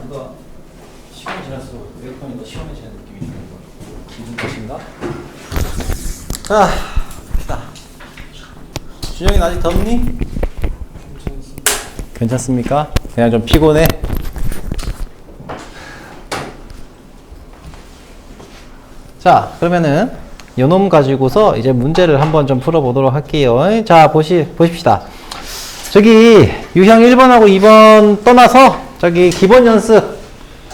뭔가 시간이 지날수록 에어컨이 더 시원해지는 느낌이 드는 거 기분 탓인가? 자, 봅시다. 준영이 아직 덥니? 괜찮습니까? 그냥 좀 피곤해? 자, 그러면은 요놈 가지고서 이제 문제를 한번 좀 풀어보도록 할게요. 자, 보십시다. 저기 유형 1번하고 2번 떠나서 저기 기본 연습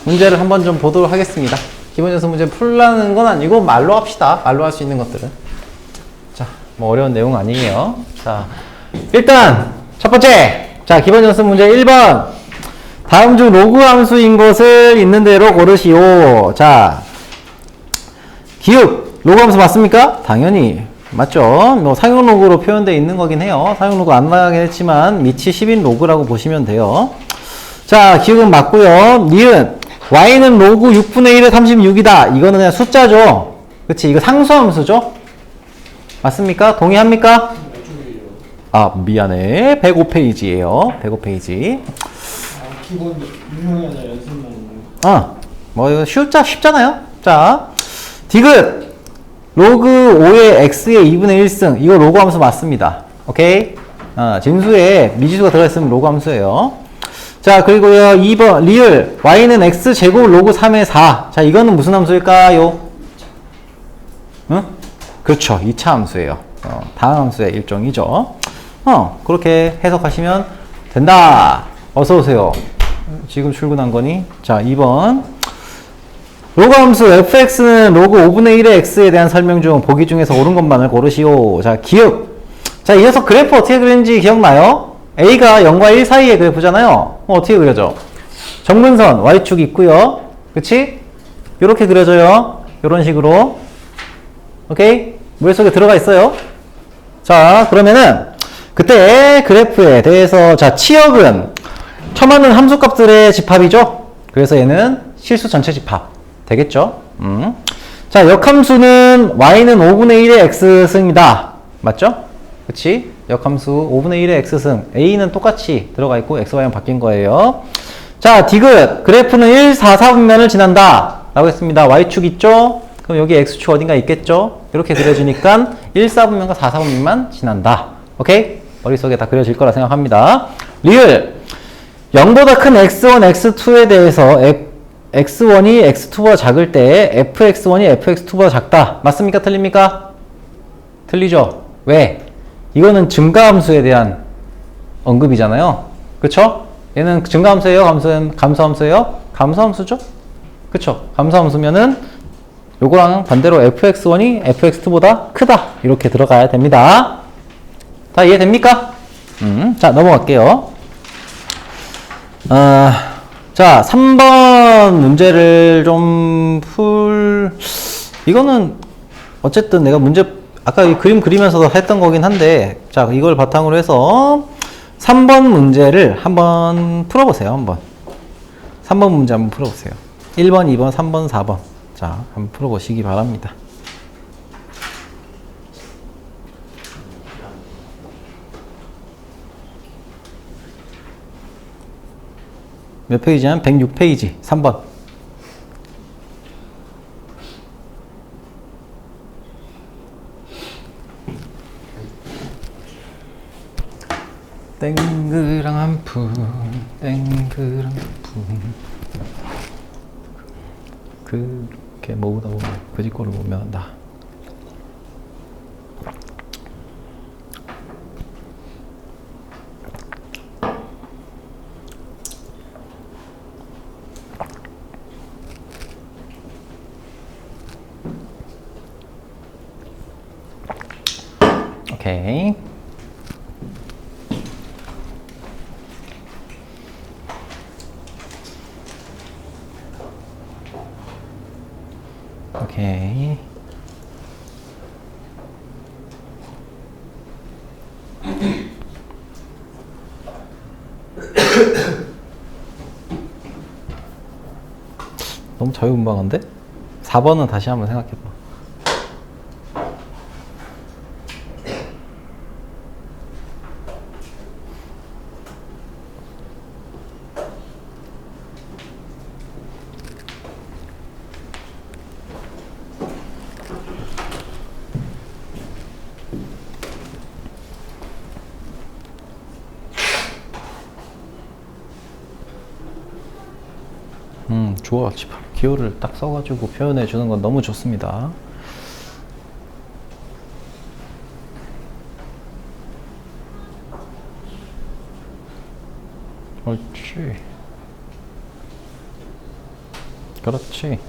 문제를 한번 좀 보도록 하겠습니다. 기본 연습 문제 풀라는 건 아니고 말로 합시다. 말로 할 수 있는 것들은. 자, 뭐 어려운 내용 아니에요. 자, 일단 첫 번째. 자, 기본 연습 문제 1번. 다음 중 로그 함수인 것을 있는 대로 고르시오. 자, 기읍 로그 함수 맞습니까? 당연히 맞죠. 뭐 사용 로그로 표현되어 있는 거긴 해요. 사용 로그 안 나가긴 했지만 밑이 10인 로그라고 보시면 돼요. 자, 기읍은 맞고요. 니은 y는 로그 6분의 1의 36이다. 이거는 그냥 숫자죠. 그치? 이거 상수함수죠? 맞습니까? 동의합니까? 아, 미안해. 105페이지예요. 105페이지. 아, 기본 유형이 아니라 연습만. 뭐 이거 쉽잖아요. 자, 디귿 로그 5의 x의 2분의 1승. 이거 로그 함수 맞습니다. 오케이? 진수에 미지수가 들어있으면 로그 함수예요. 자, 그리고요 2번 리을 y는 x제곱 로그 3의 4. 자, 이거는 무슨 함수일까요? 응? 그렇죠. 2차 함수예요. 다음 함수의 일종이죠. 그렇게 해석하시면 된다. 어서오세요. 지금 출근한 거니? 자, 2번. 로그 함수 fx는 로그 5분의 1의 x에 대한 설명 중 보기 중에서 옳은 것만을 고르시오. 자, 기억. 자, 이 녀석 그래프 어떻게 그리는지 기억나요? a가 0과 1 사이의 그래프잖아요. 어떻게 그려져? 정근선 y축 있고요. 그치? 요렇게 그려져요. 요런 식으로. 오케이? 머릿속에 들어가 있어요. 자, 그러면은 그때 그래프에 대해서 자, 치역은 처맞는 함수값들의 집합이죠. 그래서 얘는 실수 전체 집합 되겠죠. 자, 역함수는 y는 5분의 1의 x승이다. 맞죠? 그치? 역함수 5분의 1의 x승. a는 똑같이 들어가 있고 xy는 바뀐 거예요. 자, 디귿 그래프는 1, 4, 4분면을 지난다 라고 했습니다. y축 있죠? 그럼 여기 x축 어딘가 있겠죠? 이렇게 그려주니까 1, 4분면과 4, 4분면만 지난다. 오케이? 머릿속에 다 그려질 거라 생각합니다. 리을 0보다 큰 x1, x2에 대해서 x1이 x2보다 작을 때 fx1이 fx2보다 작다. 맞습니까? 틀립니까? 틀리죠? 왜? 이거는 증가함수에 대한 언급이잖아요. 그쵸? 얘는 증가함수예요? 감소함수예요? 감소함수죠? 그쵸? 감소함수면은 요거랑 반대로 fx1이 fx2보다 크다. 이렇게 들어가야 됩니다. 다 이해됩니까? 자, 넘어갈게요. 자, 3번 문제를 좀 이거는 어쨌든 내가 아까 이 그림 그리면서도 했던 거긴 한데, 자, 이걸 바탕으로 해서 3번 문제를 한번 풀어보세요, 한번. 3번 문제 한번 풀어보세요. 1번, 2번, 3번, 4번. 자, 한번 풀어보시기 바랍니다. 몇 페이지냐면 106페이지 3번. 땡그랑 한푼 땡그랑 한푼 그렇게 모으다 보면 그 짓거를 보면 한다. 오케이. 오케이. 너무 자유분방한데? 4번은 다시 한번 생각해봐. 좋아. 기호를 딱 써가지고 표현해 주는 건 너무 좋습니다. 옳지. 그렇지.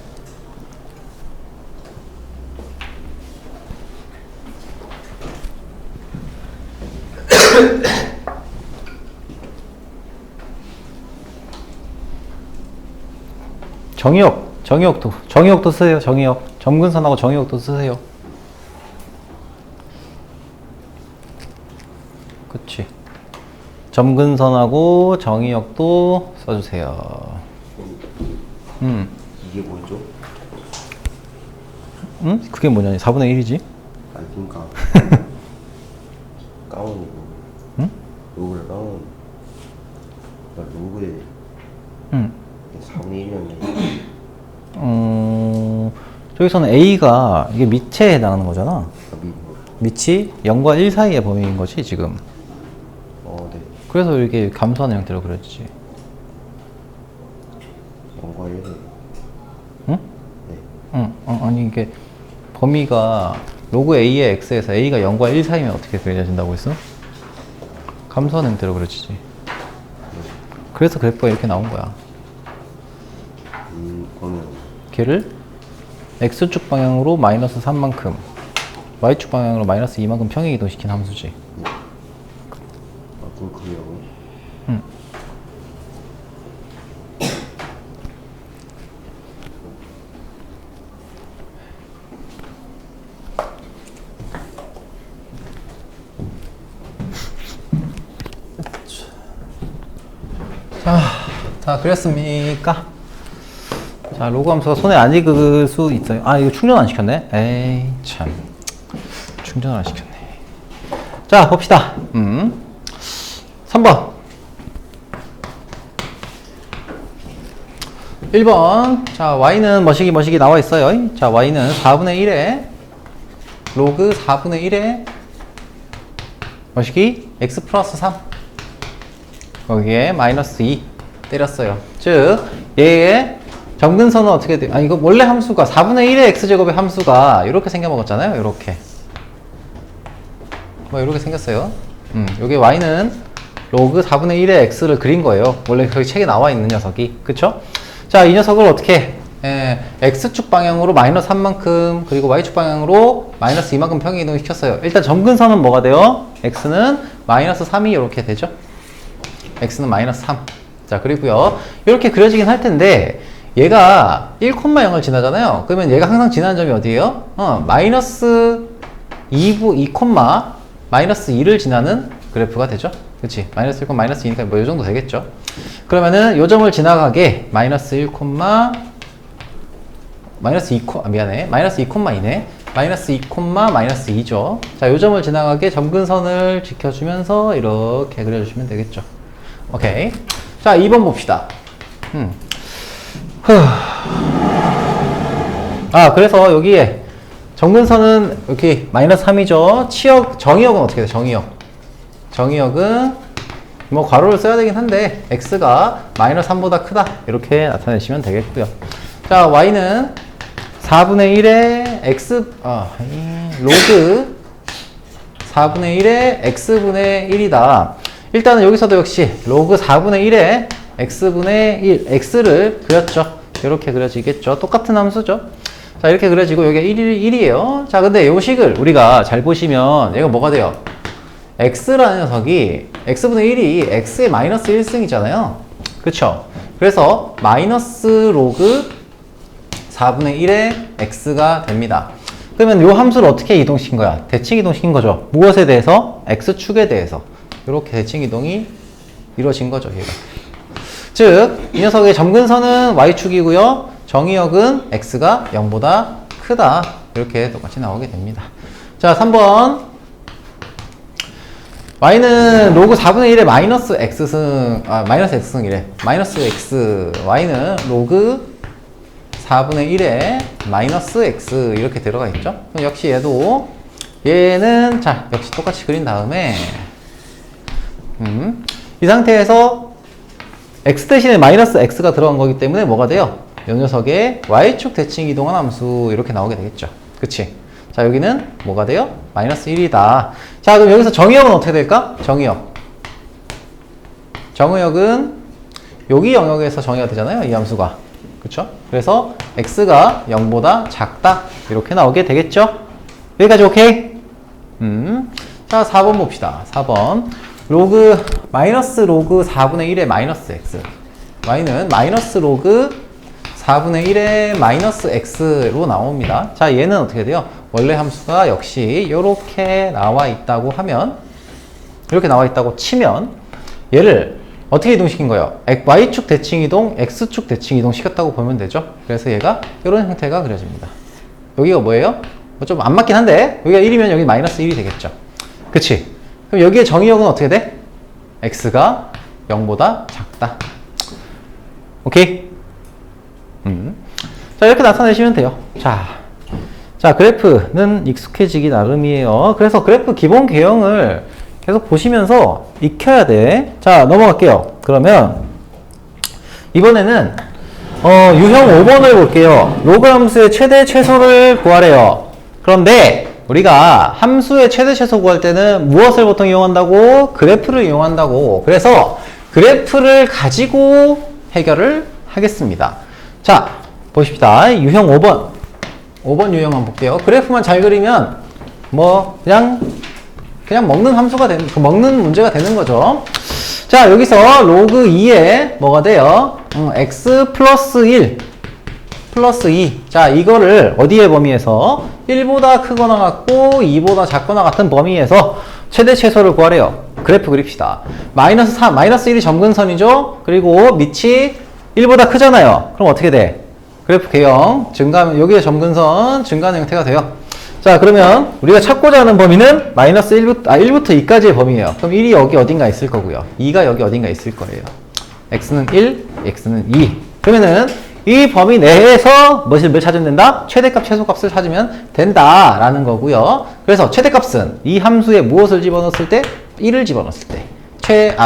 정의역도 쓰세요. 정의역. 점근선하고 정의역도 쓰세요. 그치. 점근선하고 정의역도 써주세요. 이게 뭐죠? 응? 그게 뭐냐? 4분의 1이지? 아니 그러니까 까운이고 응? 로그를 까운 로그에 응. 4분의 1이었네. 저기서는 A가 이게 밑에 해당하는 거잖아. 미 밑이 0과 1 사이의 범위인 거지, 지금. 네. 그래서 이렇게 감소하는 형태로 그렸지. 0과 1에 응? 네. 응. 아니, 이게 범위가 로그 A의 X에서 A가 0과 1 사이면 어떻게 그려진다고 했어? 감소하는 형태로 그려지지. 그래서 그래프가 이렇게 나온 거야. 그러면 걔를 X축 방향으로 마이너스 3만큼, Y축 방향으로 마이너스 2만큼 평행 이동시킨 함수지. 그럼 그게요? 응. 자, 그랬습니까? 자, 로그 함수가 손에 안 익을 수 있어요. 아, 이거 충전 안 시켰네? 에이, 참. 충전을 안 시켰네. 자, 봅시다. 3번. 1번. 자, y는 머시기 나와 있어요. 자, y는 4분의 1에 로그 4분의 1에 머시기 x 플러스 3. 거기에 마이너스 2 때렸어요. 즉, 얘의 점근선은 어떻게 돼요? 아, 이거 원래 함수가 4분의 1의 x제곱의 함수가 이렇게 생겨먹었잖아요. 이렇게. 뭐 이렇게 생겼어요. 여기 y는 로그 4분의 1의 x를 그린 거예요. 원래 거기 책에 나와 있는 녀석이. 그쵸? 자, 이 녀석을 어떻게 x축 방향으로 마이너스 3만큼 그리고 y축 방향으로 마이너스 2만큼 평행 이동을 시켰어요. 일단 점근선은 뭐가 돼요? x는 마이너스 3이 이렇게 되죠. x는 마이너스 3. 자, 그리고요. 이렇게 그려지긴 할 텐데 얘가 1,0을 지나잖아요. 그러면 얘가 항상 지나는 점이 어디예요? 마이너스 2, 마이너스 2를 지나는 그래프가 되죠. 그치? 마이너스 1, 마이너스 2니까 뭐 이 정도 되겠죠. 그러면은 요 점을 지나가게 마이너스 1, 마이너스 2, 미안해. 마이너스 2,2네. 마이너스 2, 마이너스 2죠. 자, 요 점을 지나가게 점근선을 지켜주면서 이렇게 그려주시면 되겠죠. 오케이. 자, 2번 봅시다. 그래서 여기에 점근선은 이렇게 마이너스 3이죠. 정의역은 어떻게 돼? 정의역은 뭐 괄호를 써야 되긴 한데 x가 마이너스 3보다 크다. 이렇게 나타내시면 되겠고요. 자, y는 4분의 1의 로그 4분의 1의 x분의 1이다. 일단은 여기서도 역시 로그 4분의 1의 x분의 1, x를 그렸죠. 이렇게 그려지겠죠. 똑같은 함수죠. 자, 이렇게 그려지고 여기가 1이에요. 자, 근데 요 식을 우리가 잘 보시면 얘가 뭐가 돼요? x라는 녀석이 x분의 1이 x의 마이너스 1승이잖아요. 그쵸? 그래서 마이너스 로그 4분의 1의 x가 됩니다. 그러면 요 함수를 어떻게 이동시킨 거야? 대칭 이동시킨 거죠. 무엇에 대해서? x축에 대해서. 이렇게 대칭 이동이 이루어진 거죠, 얘가. 즉, 이 녀석의 점근선은 y축이고요. 정의역은 x가 0보다 크다. 이렇게 똑같이 나오게 됩니다. 자, 3번. y는 로그 4분의 1의 마이너스 x승, 마이너스 x승이래. 마이너스 x. y는 로그 4분의 1에 마이너스 x 이렇게 들어가 있죠. 그럼 역시 얘는 자, 역시 똑같이 그린 다음에 이 상태에서 x 대신에 마이너스 x가 들어간 거기 때문에 뭐가 돼요? 이 녀석의 y축 대칭 이동한 함수 이렇게 나오게 되겠죠. 그치? 자, 여기는 뭐가 돼요? 마이너스 1이다. 자, 그럼 여기서 정의역은 어떻게 될까? 정의역은 여기 영역에서 정의가 되잖아요. 이 함수가. 그쵸? 그래서 x가 0보다 작다. 이렇게 나오게 되겠죠? 여기까지 오케이? 자, 4번 봅시다. 4번. 마이너스 로그 4분의 1의 마이너스 x. y는 마이너스 로그 4분의 1의 마이너스 x로 나옵니다. 자, 얘는 어떻게 돼요? 원래 함수가 역시 이렇게 나와 있다고 하면, 이렇게 나와 있다고 치면, 얘를 어떻게 이동시킨 거예요? y축 대칭 이동, x축 대칭 이동 시켰다고 보면 되죠? 그래서 얘가 이런 형태가 그려집니다. 여기가 뭐예요? 좀 안 맞긴 한데, 여기가 1이면 여기 마이너스 1이 되겠죠? 그치? 그럼 여기의 정의역은 어떻게 돼? x가 0보다 작다. 오케이? 자, 이렇게 나타내시면 돼요. 자, 그래프는 익숙해지기 나름이에요. 그래서 그래프 기본 개형을 계속 보시면서 익혀야 돼. 자, 넘어갈게요. 그러면 이번에는 유형 5번을 볼게요. 로그 함수의 최대 최소를 구하래요. 그런데 우리가 함수의 최대 최소 구할 때는 무엇을 보통 이용한다고? 그래프를 이용한다고. 그래서 그래프를 가지고 해결을 하겠습니다. 자, 보십시다. 유형 5번. 5번 유형 한번 볼게요. 그래프만 잘 그리면 뭐 그냥 먹는 함수가 먹는 문제가 되는 거죠. 자, 여기서 로그 2에 뭐가 돼요? x 플러스 1 플러스 2. 자, 이거를 어디의 범위에서 1보다 크거나 같고 2보다 작거나 같은 범위에서 최대 최소를 구하래요. 그래프 그립시다. 마이너스 3, 마이너스 1이 점근선이죠. 그리고 밑이 1보다 크잖아요. 그럼 어떻게 돼? 그래프 개형 증가하면 여기에 점근선 증가하는 형태가 돼요. 자, 그러면 우리가 찾고자 하는 범위는 마이너스 1부터 2까지의 범위예요. 그럼 1이 여기 어딘가 있을 거고요. 2가 여기 어딘가 있을 거예요. x는 1, x는 2. 그러면은 이 범위 내에서 뭘 찾으면 된다? 최대값, 최소값을 찾으면 된다라는 거고요. 그래서 최대값은 이 함수에 무엇을 집어넣었을 때? 1을 집어넣었을 때.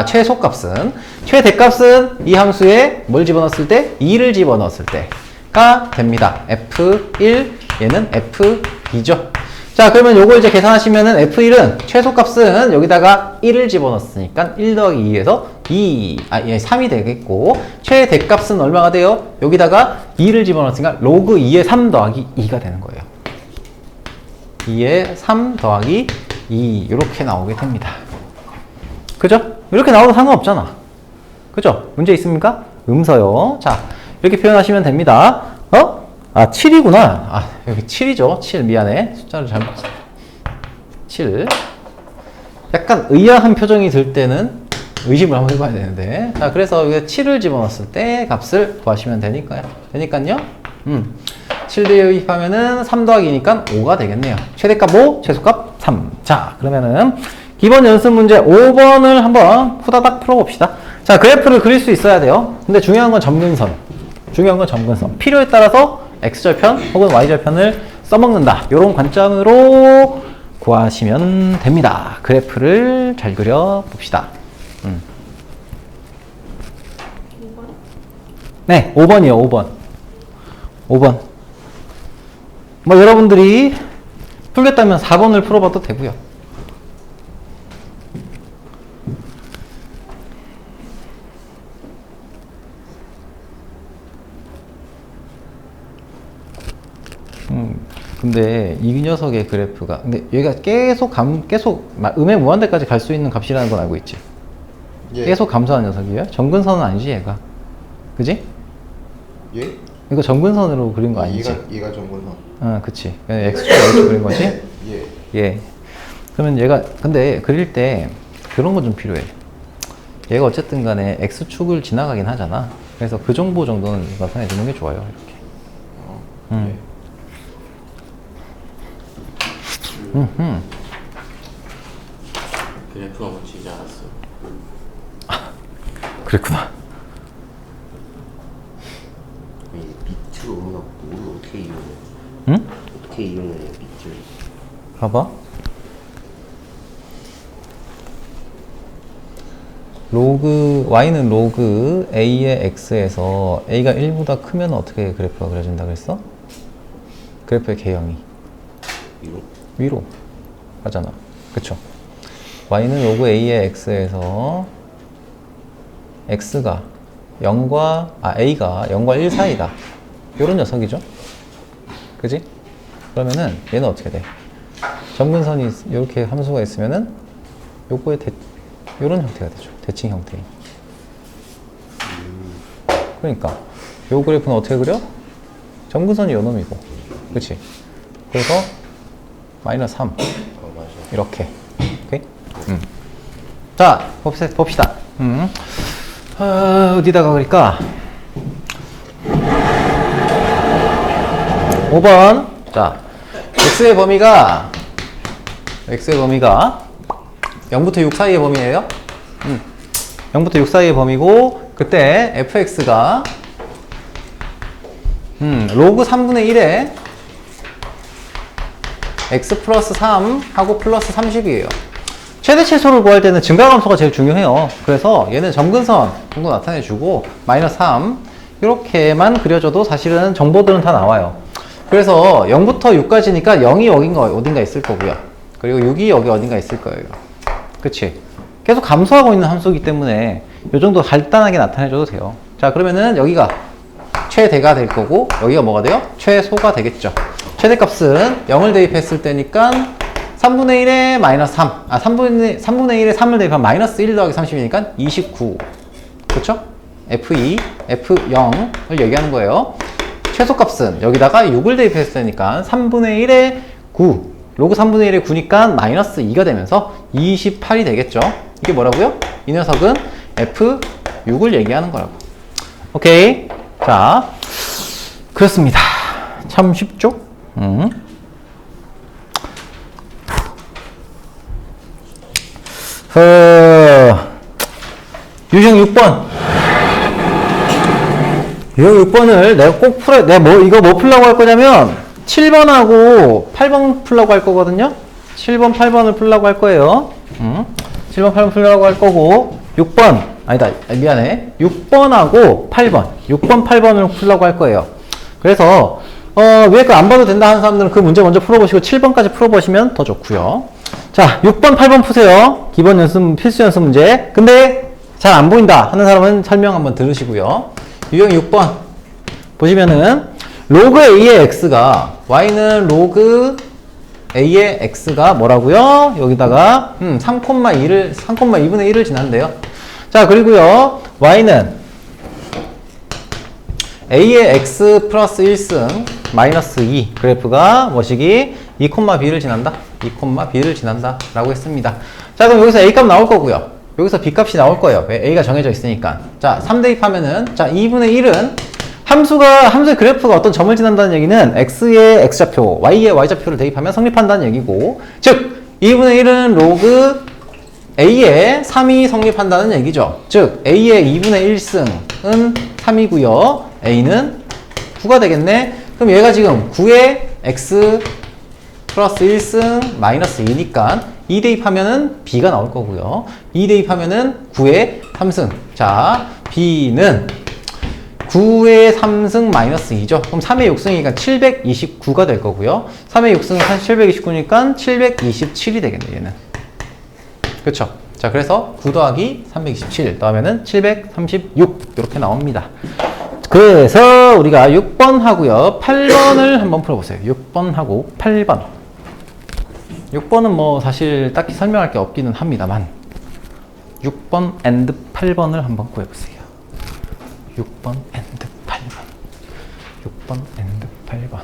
최소값은, 최대값은 이 함수에 뭘 집어넣었을 때? 2를 집어넣었을 때가 됩니다. F1, 얘는 F2죠. 자, 그러면 요거 이제 계산하시면은 F1은 최소값은 여기다가 1을 집어넣었으니까 1 더하기 2에서 3이 되겠고, 최대값은 얼마가 돼요? 여기다가 2를 집어넣었으니까 로그 2에 3 더하기 2가 되는 거예요. 2에 3 더하기 2 이렇게 나오게 됩니다. 그죠? 이렇게 나와도 상관없잖아. 그죠? 문제 있습니까? 음서요. 자, 이렇게 표현하시면 됩니다. 7이구나. 여기 7이죠. 7. 미안해. 숫자를 잘못 봤어. 7. 약간 의아한 표정이 들 때는 의심을 한번 해봐야 되는데. 자, 그래서 여기 7을 집어넣었을 때 값을 구하시면 되니까요. 7 대입하면은 3 더하기니까 5가 되겠네요. 최대값 5, 최소값 3. 자, 그러면은 기본 연습 문제 5번을 한번 후다닥 풀어봅시다. 자, 그래프를 그릴 수 있어야 돼요. 근데 중요한 건 점근선. 필요에 따라서 x절편 혹은 y절편을 써먹는다. 이런 관점으로 구하시면 됩니다. 그래프를 잘 그려봅시다. 5번? 네, 5번이요. 5번. 뭐 여러분들이 풀겠다면 4번을 풀어봐도 되고요. 근데 이 녀석의 그래프가 근데 얘가 계속 음의 무한대까지 갈 수 있는 값이라는 건 알고 있지? 예. 계속 감소하는 녀석이에요? 점근선은 아니지 얘가, 그지? 예? 이거 점근선으로 그린 거 아니지? 얘가 정근선. 그치. x축 y축 그린 거지? 예. 예. 그러면 얘가 근데 그릴 때 그런 건 좀 필요해. 얘가 어쨌든 간에 x축을 지나가긴 하잖아. 그래서 그 정보 정도는 나타내 주는 게 좋아요. 이렇게. 예. 그래프가 멈추지 않았어. 그랬구나. 밑으로 오는 거 어떻게 이용해? 응? 어떻게 이용해 밑을? 봐봐. y는 로그 a의 x에서 a가 1보다 크면 어떻게 그래프가 그려진다 그랬어? 그래프의 개형이 위로 하잖아. 그쵸? y는 로그 a의 x에서 x가 0과, a가 0과 1 사이다. 요런 녀석이죠? 그지? 그러면은 얘는 어떻게 돼? 점근선이 이렇게 함수가 있으면은 요거의 요런 형태가 되죠. 대칭 형태인. 그러니까 요 그래프는 어떻게 그려? 점근선이 요 놈이고, 그치? 그래서 마이너스 3 이렇게. 오케이? 자, 봅시다. 어디다가 그릴까? 5번. 자, x의 범위가 0부터 6 사이의 범위예요. 0부터 6 사이의 범위고, 그때 fx가 로그 3분의 1에 x 플러스 3 하고 플러스 30이에요. 최대 최소를 구할 때는 증가함수가 제일 중요해요. 그래서 얘는 점근선 정도 나타내주고 마이너스 3 이렇게만 그려줘도 사실은 정보들은 다 나와요. 그래서 0부터 6까지니까 0이 어딘가 있을 거고요. 그리고 6이 여기 어딘가 있을 거예요. 그치? 계속 감소하고 있는 함수이기 때문에 이 정도 간단하게 나타내줘도 돼요. 자, 그러면은 여기가 최대가 될 거고, 여기가 뭐가 돼요? 최소가 되겠죠. 최대값은 0을 대입했을 때니까 3분의 1에 마이너스 3, 3분의 1에 3을 대입하면 마이너스 1 더하기 30이니까 29. 그쵸? F2, F0을 얘기하는 거예요. 최소값은 여기다가 6을 대입했을 때니까 3분의 1에 9, 로그 3분의 1에 9니까 마이너스 2가 되면서 28이 되겠죠. 이게 뭐라고요? 이 녀석은 F6을 얘기하는 거라고. 오케이. 자, 그렇습니다. 참 쉽죠? 유형 6번. 유형 6번을 내가 꼭 이거 뭐 풀라고 할 거냐면, 7번하고 8번 풀라고 할 거거든요? 7번, 8번을 풀라고 할 거예요. 7번, 8번 풀라고 할 거고, 6번, 아니다, 미안해. 6번하고 8번. 6번, 8번을 풀라고 할 거예요. 그래서, 위에 거 안 봐도 된다 하는 사람들은 그 문제 먼저 풀어보시고 7번까지 풀어보시면 더 좋고요. 자, 6번, 8번 푸세요. 기본 연습, 필수 연습 문제. 근데 잘 안 보인다 하는 사람은 설명 한번 들으시고요. 유형 6번 보시면은 로그 a의 x가, y는 로그 a의 x가 뭐라고요? 여기다가 3,2분의 1을 지난대요. 자, 그리고요, y는 a의 x 플러스 1승 마이너스 2 그래프가 뭐시기? 2,b를 지난다. 2,b를 지난다 라고 했습니다. 자, 그럼 여기서 a 값 나올 거고요. 여기서 b 값이 나올 거예요. 왜? a가 정해져 있으니까. 자, 3 대입하면은, 자, 2분의 1은 함수의 그래프가 어떤 점을 지난다는 얘기는 x의 x좌표, y의 y좌표를 대입하면 성립한다는 얘기고, 즉 2분의 1은 로그 a의 3이 성립한다는 얘기죠. 즉 a의 2분의 1승은 3이고요. a는 9가 되겠네. 그럼 얘가 지금 9의 x 플러스 1승 마이너스 2니까 2 대입하면은 b가 나올 거고요. 2 대입하면은 9의 3승. 자, b는 9의 3승 마이너스 2죠. 그럼 3의 6승이니까 729가 될 거고요. 3의 6승은 사실 729니까 727이 되겠네, 얘는. 그쵸? 자, 그래서 9 더하기 327 더하면은 736 이렇게 나옵니다. 그래서 우리가 6번 하고요, 8번을 한번 풀어보세요. 6번 하고 8번. 6번은 뭐 사실 딱히 설명할 게 없기는 합니다만 6번 and 8번을 한번 구해보세요. 6번 and 8번. 6번 and 8번.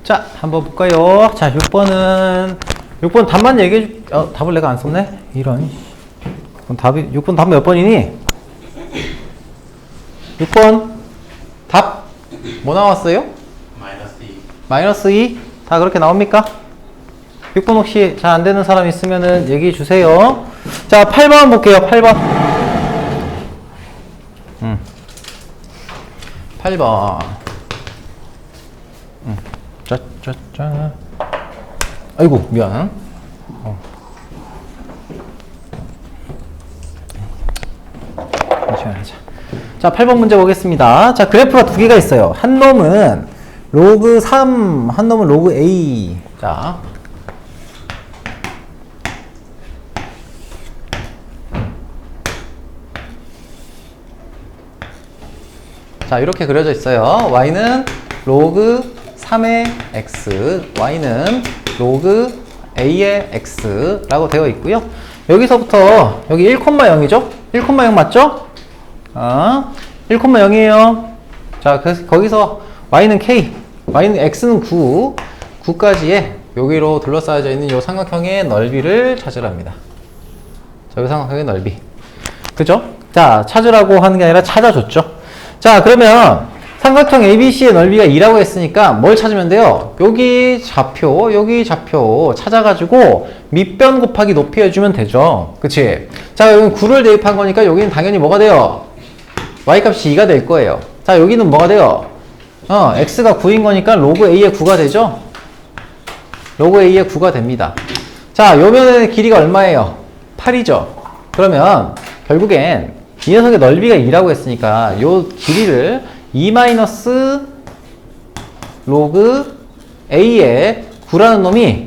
자, 한번 볼까요? 자, 6번 답만 얘기해 답을 내가 안 썼네? 이런. 그럼 6번 답 몇 번이니? 6번 답 뭐 나왔어요? 마이너스 2. -2? 다 그렇게 나옵니까? 6번 혹시 잘 안 되는 사람 있으면은 얘기해 주세요. 자, 8번 볼게요. 8번. 8번. 짜짜짜. 아이고, 미안. 잠시만 하자. 자, 8번 문제 보겠습니다. 자, 그래프가 두 개가 있어요. 한 놈은 로그 3, 한 놈은 로그 A. 자, 이렇게 그려져 있어요. y는 로그 3의 x, y는 로그 a의 x라고 되어 있고요. 여기서부터 여기 1,0이죠? 1,0 맞죠? 1,0이에요. 자, 그래서 거기서 y는 k, y는 x는 9, 9까지의 여기로 둘러싸여져 있는 이 삼각형의 넓이를 찾으랍니다. 자, 이 삼각형의 넓이. 그죠? 자, 찾으라고 하는 게 아니라 찾아줬죠. 자, 그러면 삼각형 ABC의 넓이가 2라고 했으니까 뭘 찾으면 돼요? 여기 좌표 찾아가지고 밑변 곱하기 높이 해주면 되죠. 그치? 자, 여기는 9를 대입한 거니까 여기는 당연히 뭐가 돼요? y값이 2가 될 거예요. 자, 여기는 뭐가 돼요? x가 9인 거니까 로그 a의 9가 되죠? 로그 a의 9가 됩니다. 자, 요 면의 길이가 얼마예요? 8이죠? 그러면 결국엔 이 녀석의 넓이가 2라고 했으니까 요 길이를 2 마이너스 로그 a의 9라는 놈이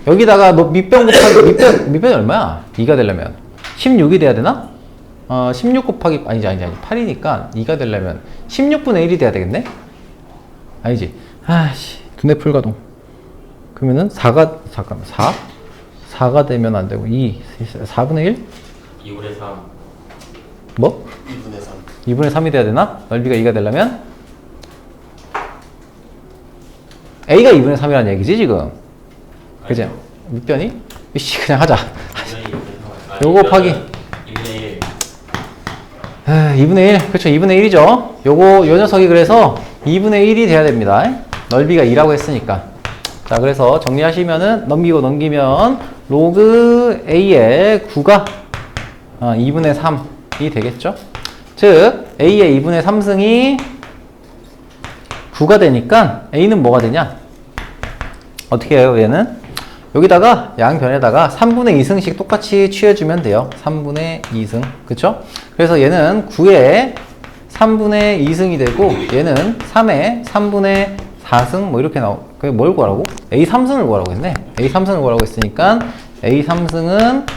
여기다가 밑변 곱하기 밑변이 얼마야? 2가 되려면 16이 돼야 되나? 16 곱하기 아니지 8이니까 2가 되려면 16분의 1이 돼야 되겠네? 아니지. 아씨, 두뇌 풀가동. 그러면은 4가 되면 안 되고 4분의 1? 2분의 3. 뭐? 2분의 3. 2분의 3이 돼야 되나? 넓이가 2가 되려면? A가 2분의 3이라는 얘기지, 지금? 그지? 밑변이? 이씨, 그냥 하자. 요거 곱하기. 2분의 1. 2분의 1. 그쵸, 2분의 1이죠? 요 녀석이 그래서 2분의 1이 돼야 됩니다. 넓이가 2라고 했으니까. 자, 그래서 정리하시면은, 넘기면, 로그 A의 9가 2분의 3이 되겠죠? 즉, A의 2분의 3승이 9가 되니까 A는 뭐가 되냐? 어떻게 해요, 얘는? 여기다가 양변에다가 3분의 2승씩 똑같이 취해주면 돼요. 3분의 2승. 그쵸? 그래서 얘는 9의 3분의 2승이 되고 얘는 3의 3분의 4승 뭐 이렇게 그게 뭘 구하라고? A 3승을 구하라고 했네. A 3승을 구하라고 했으니까 A 3승은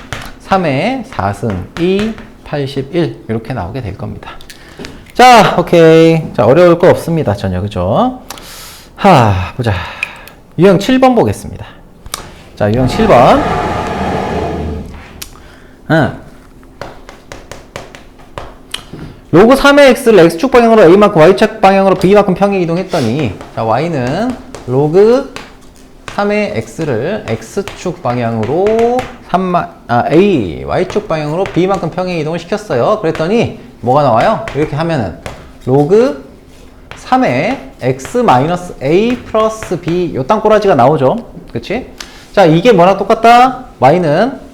3의 4승 81 이렇게 나오게 될 겁니다. 자, 오케이. 자, 어려울 거 없습니다. 전혀. 그죠? 보자. 유형 7번 보겠습니다. 자, 유형 7번. 로그 3의 x를 x축 방향으로 a만큼 y축 방향으로 b만큼 평행 이동했더니 자, y는 로그 3의 x를 x축 방향으로 a y축 방향으로 b만큼 평행 이동을 시켰어요. 그랬더니 뭐가 나와요? 이렇게 하면은 로그 3의 x 마이너스 a 플러스 b 요 땅꼬라지가 나오죠. 그치? 자, 이게 뭐랑 똑같다? y는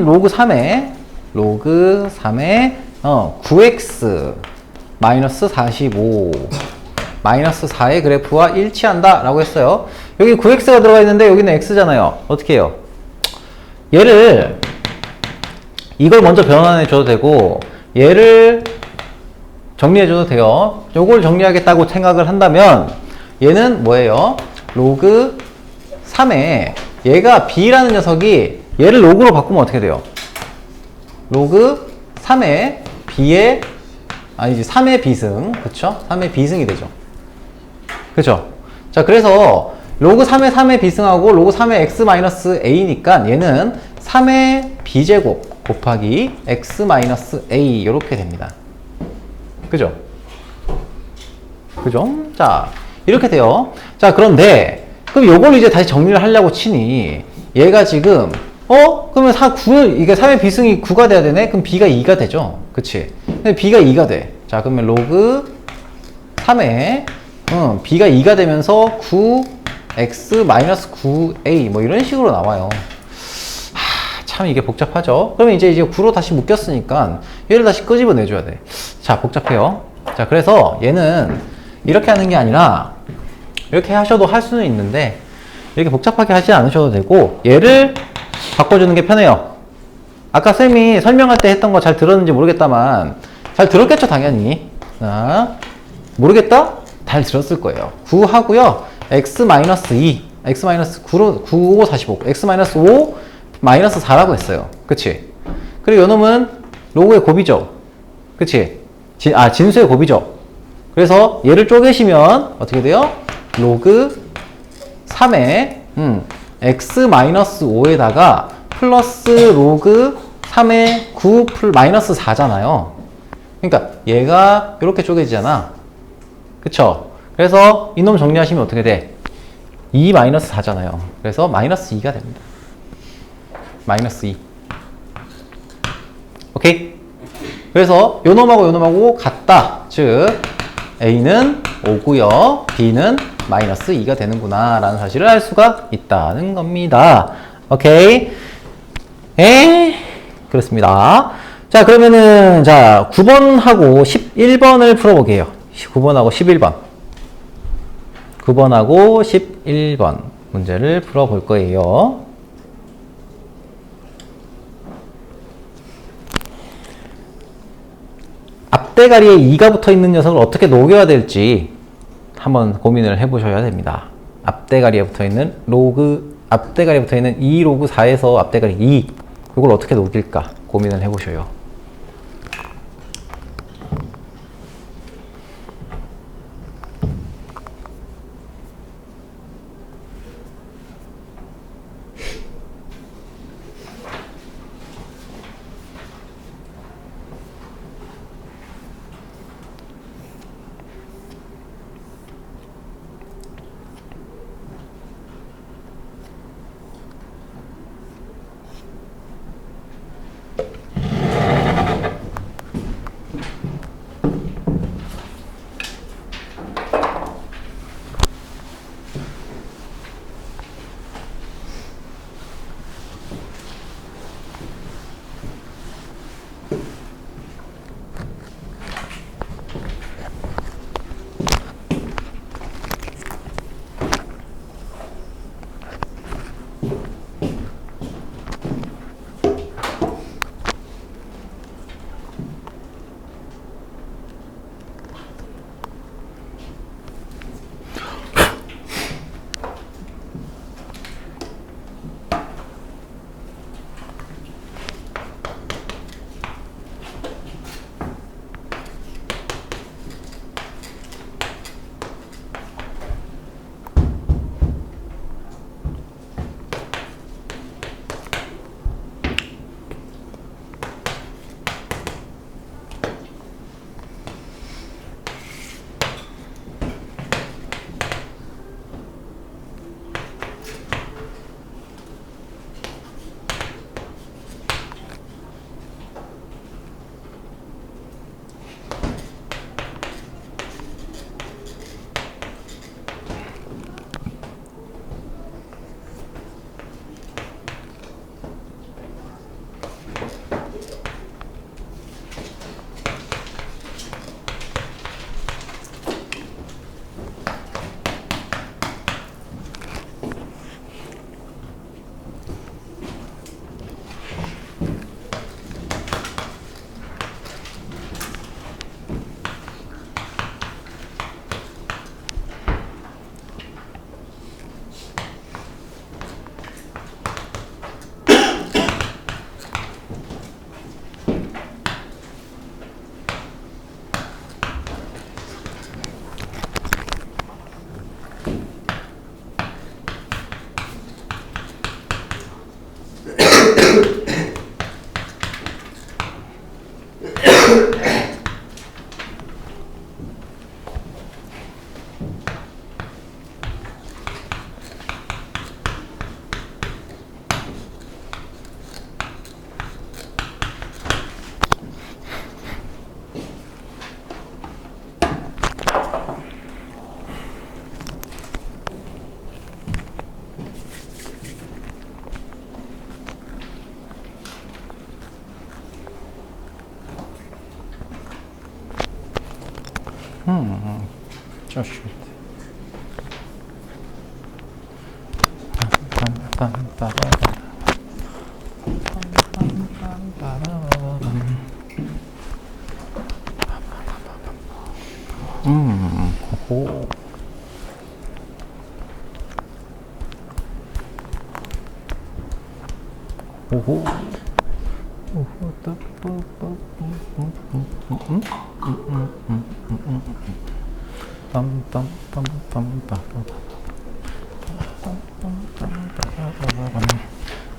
로그 3의 9x 마이너스 45 마이너스 4의 그래프와 일치한다 라고 했어요. 여기 9x가 들어가 있는데 여기는 x잖아요. 어떻게 해요? 얘를 이걸 먼저 변환해 줘도 되고 얘를 정리해 줘도 돼요. 요걸 정리하겠다고 생각을 한다면 얘는 뭐예요? 로그 3에 얘가 b라는 녀석이 얘를 로그로 바꾸면 어떻게 돼요? 로그 3의 b의 아니지 3의 비승. 그쵸? 3의 비승이 되죠. 그쵸? 자, 그래서 로그 3의 비승하고 로그 3의 x 마이너스 a니까 얘는 3의 b제곱 곱하기 x 마이너스 a 이렇게 됩니다. 그죠? 그죠? 자, 이렇게 돼요. 자, 그런데 그럼 요걸 이제 다시 정리를 하려고 치니 얘가 지금 그러면 9, 이게 3의 비승이 9가 돼야 되네? 그럼 b가 2가 되죠? 그치? 근데 b가 2가 돼. 자, 그러면 로그 3에 b가 2가 되면서 9x-9a 뭐 이런 식으로 나와요. 참 이게 복잡하죠? 그러면 이제 9로 다시 묶였으니까 얘를 다시 끄집어내줘야 돼. 자, 복잡해요. 자, 그래서 얘는 이렇게 하는 게 아니라 이렇게 하셔도 할 수는 있는데 이렇게 복잡하게 하지 않으셔도 되고 얘를 바꿔주는 게 편해요. 아까 쌤이 설명할 때 했던 거 잘 들었는지 모르겠다만 잘 들었겠죠, 당연히. 자, 모르겠다? 잘 들었을 거예요. 9 하고요. x-2 x-9로 9, 5, 45 x-5 마이너스 4라고 했어요. 그치? 그리고 요놈은 로그의 곱이죠. 그치? 진수의 곱이죠. 그래서 얘를 쪼개시면 어떻게 돼요? 로그 3의 x-5에다가 플러스 로그 3의 9 마이너스 4잖아요. 그러니까 얘가 이렇게 쪼개지잖아. 그쵸? 그래서 이놈 정리하시면 어떻게 돼? 2 마이너스 4잖아요. 그래서 마이너스 2가 됩니다. 마이너스 2. 오케이? 그래서 요놈하고 요놈하고 같다. 즉 A는 5고요. B는 마이너스 2가 되는구나 라는 사실을 알 수가 있다는 겁니다. 오케이? 그렇습니다. 자, 그러면은 9번하고 11번을 풀어보게요. 9번하고 11번. 9번하고 11번 문제를 풀어볼 거예요. 앞대가리에 2가 붙어 있는 녀석을 어떻게 녹여야 될지 한번 고민을 해보셔야 됩니다. 앞대가리에 붙어 있는 앞대가리에 붙어 있는 2 로그 4에서 앞대가리 2, 이걸 어떻게 녹일까 고민을 해보셔요. 좋습니다. 호호. 오호.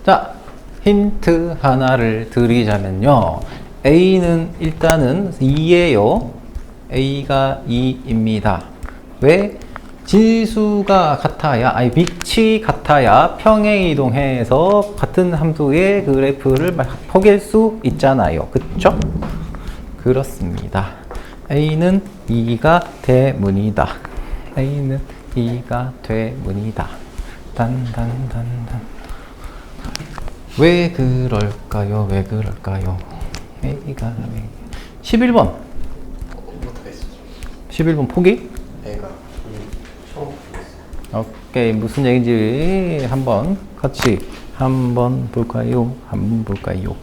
자, 힌트 하나를 드리자면요. A는 일단은 2예요. A가 2입니다. 왜? 진수가 같아야, 아니 빛이 같아야 평행이동해서 같은 함수의 그래프를 포갤 수 있잖아요. 그쵸? 그렇습니다. A는 2가 대문이다. A는 2가 대문이다. 단단단단. 왜 그럴까요? 왜 그럴까요? A가 11번. 못하겠어. 11번 포기? 애가 처음 보겠어. 오케이, 무슨 얘기인지 한번 같이 한번 볼까요? 한번 볼까요?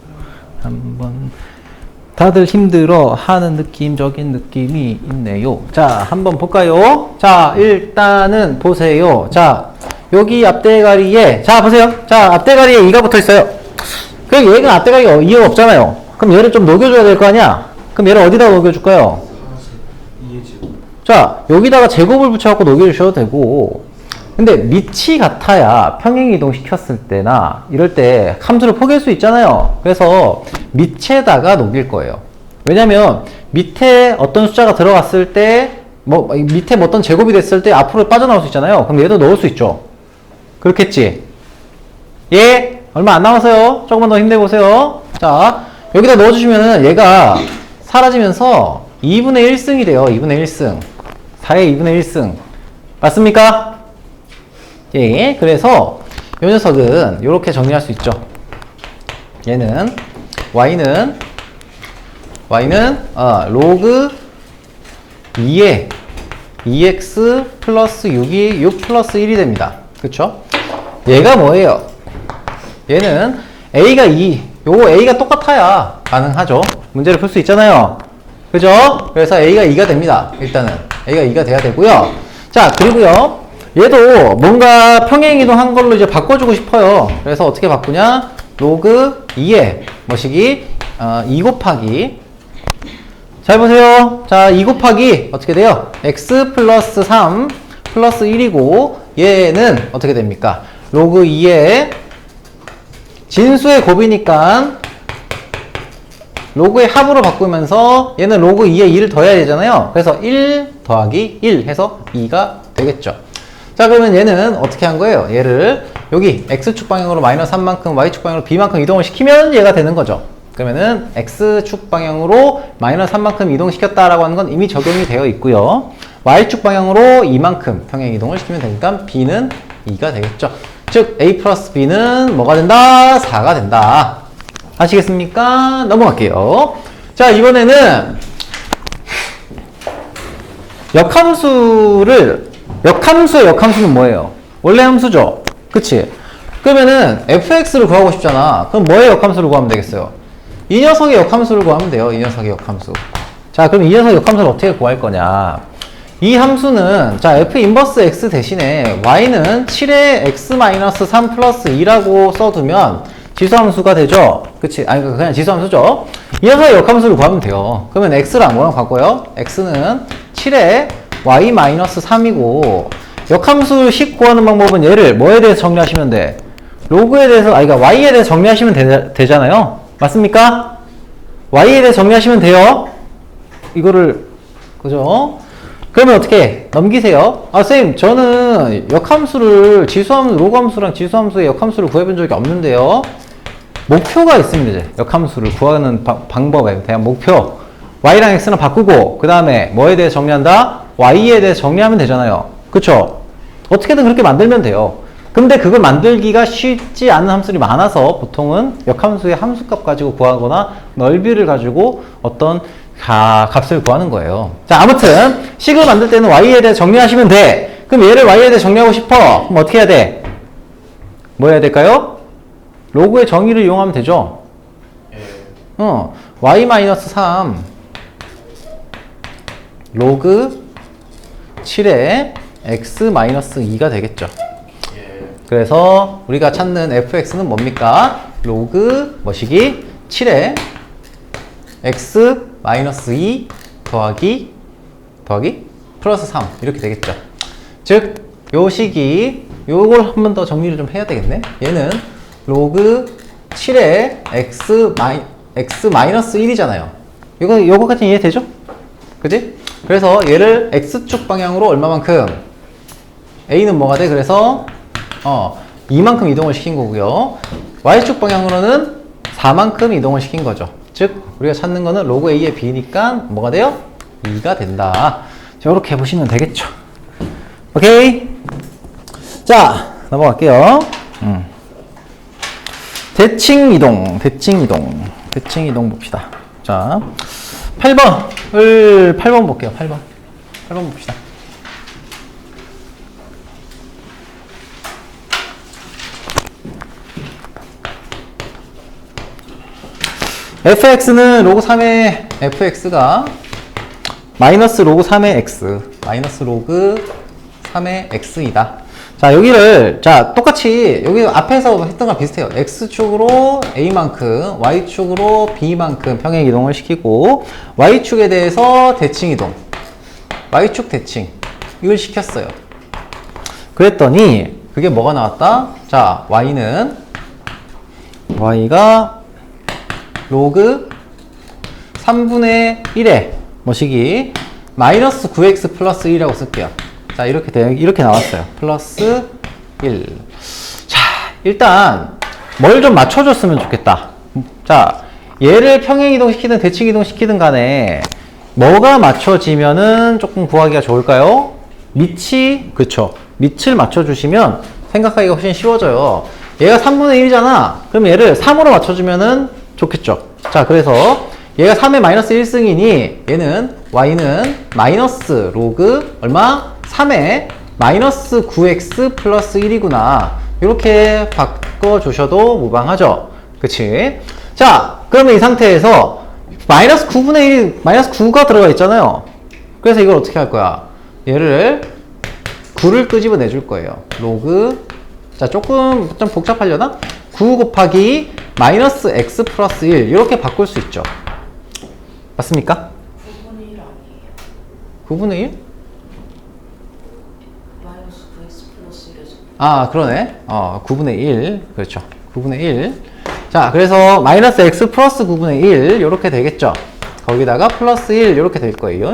한번. 다들 힘들어 하는 느낌적인 느낌이 있네요. 자, 한번 볼까요? 자, 일단은 보세요. 자, 여기 앞대가리에, 자, 보세요. 자, 앞대가리에 2가 붙어 있어요. 그럼 얘가 앞대가리가 2가 없잖아요. 그럼 얘를 좀 녹여줘야 될 거 아니야? 그럼 얘를 어디다가 녹여줄까요? 자, 여기다가 제곱을 붙여갖고 녹여주셔도 되고, 근데 밑이 같아야 평행이동 시켰을 때나 이럴 때 함수를 포기할 수 있잖아요. 그래서 밑에다가 녹일 거예요. 왜냐면 밑에 어떤 숫자가 들어갔을 때, 뭐 밑에 뭐 어떤 제곱이 됐을 때 앞으로 빠져나올 수 있잖아요. 그럼 얘도 넣을 수 있죠. 그렇겠지? 예? 얼마 안 남았어요. 조금만 더 힘내보세요. 자, 여기다 넣어주시면은 얘가 사라지면서 2분의 1승이 돼요. 2분의 1승. 4의 2분의 1승. 맞습니까? 예, 그래서 이 녀석은 이렇게 정리할 수 있죠. 얘는 y는 로그 2에 2x 플러스 6이 6 플러스 1이 됩니다. 그쵸? 얘가 뭐예요? 얘는 a가 2, 요거 a가 똑같아야 가능하죠. 문제를 풀 수 있잖아요. 그죠? 그래서 a가 2가 됩니다. 일단은 a가 2가 돼야 되고요. 자, 그리고요. 얘도 뭔가 평행이동 한 걸로 이제 바꿔주고 싶어요. 그래서 어떻게 바꾸냐? 로그 2에 뭐시기? 2 곱하기. 잘 보세요. 자, 2 곱하기 어떻게 돼요? x 플러스 3 플러스 1이고 얘는 어떻게 됩니까? 로그 2에 진수의 곱이니까 로그의 합으로 바꾸면서 얘는 로그 2에 2를 더해야 되잖아요. 그래서 1 더하기 1 해서 2가 되겠죠. 자, 그러면 얘는 어떻게 한 거예요? 얘를 여기 x축 방향으로 마이너스 3만큼, y축 방향으로 b만큼 이동을 시키면 얘가 되는 거죠. 그러면은 x축 방향으로 마이너스 3만큼 이동시켰다라고 하는 건 이미 적용이 되어 있고요. y축 방향으로 이만큼 평행 이동을 시키면 되니까 b는 2가 되겠죠. 즉 a 플러스 b는 뭐가 된다? 4가 된다. 아시겠습니까? 넘어갈게요. 자, 이번에는 역함수의 역함수는 뭐예요? 원래 함수죠? 그치? 그러면은 fx를 구하고 싶잖아. 그럼 뭐의 역함수를 구하면 되겠어요? 이 녀석의 역함수를 구하면 돼요. 이 녀석의 역함수. 자, 그럼 이 녀석의 역함수를 어떻게 구할 거냐? 이 함수는 자 f 인버스 x 대신에 y는 7의 x-3 플러스 2라고 써두면 지수함수가 되죠? 그치? 아니 그냥 지수함수죠? 이 녀석의 역함수를 구하면 돼요. 그러면 x랑 뭐랑 바꿔요? x는 7의 y-3이고 역함수식 구하는 방법은 얘를 뭐에 대해서 정리하시면 돼? 로그에 대해서, 그러니까 y에 대해서 정리하시면 되잖아요. 맞습니까? y에 대해서 정리하시면 돼요. 이거를, 그죠? 그러면 어떻게 넘기세요? 아, 쌤, 저는 역함수를 로그함수랑 지수함수의 역함수를 구해본 적이 없는데요. 목표가 있습니다. 이제 역함수를 구하는 방법에 대한 목표. y랑 x는 바꾸고 그 다음에 뭐에 대해 정리한다? y에 대해 정리하면 되잖아요. 그쵸? 어떻게든 그렇게 만들면 돼요. 근데 그걸 만들기가 쉽지 않은 함수들이 많아서 보통은 역함수의 함수값 가지고 구하거나 넓이를 가지고 어떤 값을 구하는 거예요. 자, 아무튼 식을 만들 때는 y에 대해 정리하시면 돼. 그럼 얘를 y에 대해 정리하고 싶어. 그럼 어떻게 해야 돼? 뭐 해야 될까요? 로그의 정의를 이용하면 되죠. 예. y-3 로그 7에 x-2가 되겠죠. 예. 그래서 우리가 찾는 fx는 뭡니까? 로그 뭐시기? 7에 x-2 더하기 플러스 3 이렇게 되겠죠. 즉, 요 식이 요걸 한 번 더 정리를 좀 해야 되겠네. 얘는 로그 7에 x-1이잖아요. 요거까지 이해되죠? 그지? 그래서 얘를 x축 방향으로 얼마만큼? a는 뭐가 돼? 그래서 이만큼 이동을 시킨 거고요. y축 방향으로는 4만큼 이동을 시킨 거죠. 즉 우리가 찾는 거는 로그 a의 b니까 뭐가 돼요? 2가 된다. 자, 이렇게 보시면 되겠죠. 오케이? 자, 넘어갈게요. 대칭 이동 봅시다. 자, 8번 볼게요. 8번 봅시다. fx는 로그 3의 fx가 마이너스 로그 3의 x 마이너스 로그 3의 x이다. 자, 여기를 자 똑같이 여기 앞에서 했던 거랑 비슷해요. x축으로 a만큼 y축으로 b만큼 평행 이동을 시키고 y축에 대해서 대칭 이동 y축 대칭 이걸 시켰어요. 그랬더니 그게 뭐가 나왔다? 자, y가 로그 3분의 1에 뭐시기 마이너스 9x 플러스 1이라고 쓸게요. 자, 이렇게 나왔어요. 플러스 1. 자, 일단 뭘 좀 맞춰줬으면 좋겠다. 자, 얘를 평행이동 시키든 대칭이동 시키든 간에 뭐가 맞춰지면은 조금 구하기가 좋을까요? 밑이, 그쵸. 밑을 맞춰주시면 생각하기가 훨씬 쉬워져요. 얘가 3분의 1이잖아. 그럼 얘를 3으로 맞춰주면은 좋겠죠. 자, 그래서 얘가 3의 마이너스 1승이니 얘는 y는 마이너스 로그 얼마? 3의 마이너스 9x 플러스 1이구나. 이렇게 바꿔주셔도 무방하죠. 그치? 자, 그러면 이 상태에서 마이너스 9분의 1, 마이너스 9가 들어가 있잖아요. 그래서 이걸 어떻게 할 거야? 얘를 9를 끄집어 내줄 거예요. 로그, 자, 조금 좀 복잡하려나? 9 곱하기 마이너스 x 플러스 1 이렇게 바꿀 수 있죠. 맞습니까? 9분의 1 아니에요. 9분의 1? 마이너스 9x 플러스 1에서. 아, 그러네. 9분의 1. 그렇죠. 9분의 1. 자, 그래서 마이너스 x 플러스 9분의 1 이렇게 되겠죠. 거기다가 플러스 1 이렇게 될 거예요.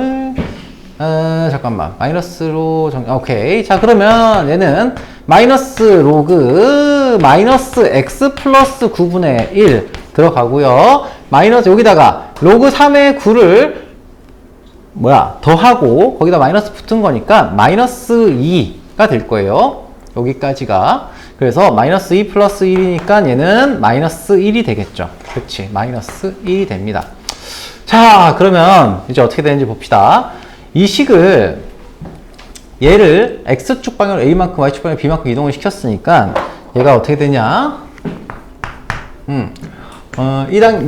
잠깐만. 마이너스로 오케이. 자, 그러면 얘는 마이너스 로그 마이너스 x 플러스 9분의 1 들어가고요. 마이너스 여기다가 로그 3의 9를 더하고 거기다 마이너스 붙은 거니까 마이너스 2가 될 거예요. 여기까지가. 그래서 마이너스 2 플러스 1이니까 얘는 마이너스 1이 되겠죠. 그렇지. 마이너스 1이 됩니다. 자, 그러면 이제 어떻게 되는지 봅시다. 이 식을 얘를 x축 방향으로 a만큼 y축 방향으로 b만큼 이동을 시켰으니까 얘가 어떻게 되냐?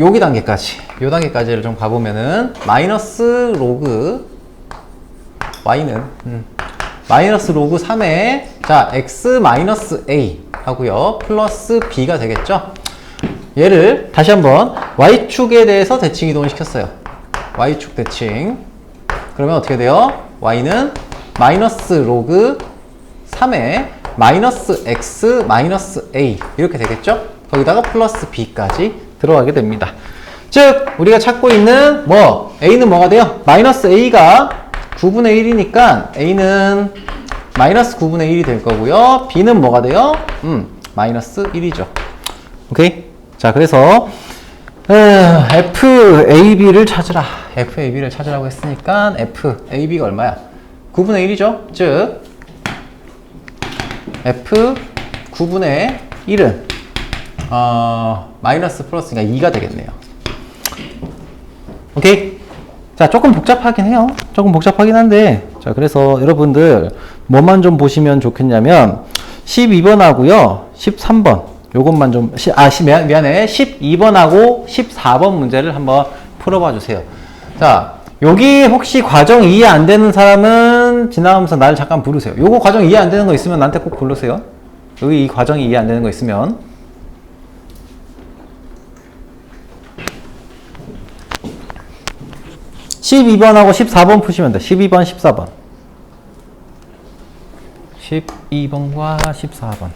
여기 단계까지 요 단계까지를 좀 가보면은 마이너스 로그 y는 마이너스 로그 3에 자 x 마이너스 a 하고요 플러스 b가 되겠죠. 얘를 다시 한번 y축에 대해서 대칭 이동을 시켰어요. y축 대칭. 그러면 어떻게 돼요? y는 마이너스 로그 3에 마이너스 x 마이너스 a 이렇게 되겠죠? 거기다가 플러스 b까지 들어가게 됩니다. 즉 우리가 찾고 있는 a는 뭐가 돼요? 마이너스 a가 9분의 1이니까 a는 마이너스 9분의 1이 될 거고요. b는 뭐가 돼요? 마이너스 1이죠. 오케이? 자, 그래서 FAB를 찾으라. FAB를 찾으라고 했으니까 FAB가 얼마야? 9분의 1이죠? 즉 F 9분의 1은 마이너스 플러스니까 2가 되겠네요. 오케이? 자, 조금 복잡하긴 해요. 조금 복잡하긴 한데, 자, 그래서 여러분들 뭐만 좀 보시면 좋겠냐면 12번하고요 13번 요것만 좀 미안해 12번하고 14번 문제를 한번 풀어봐 주세요. 자, 여기 혹시 과정 이해 안 되는 사람은 지나가면서 날 잠깐 부르세요. 요거 과정 이해 안 되는 거 있으면 나한테 꼭 부르세요. 여기 이 과정이 이해 안 되는 거 있으면. (12번하고) (14번) 푸시면 돼. 12번 14번 12번과 14번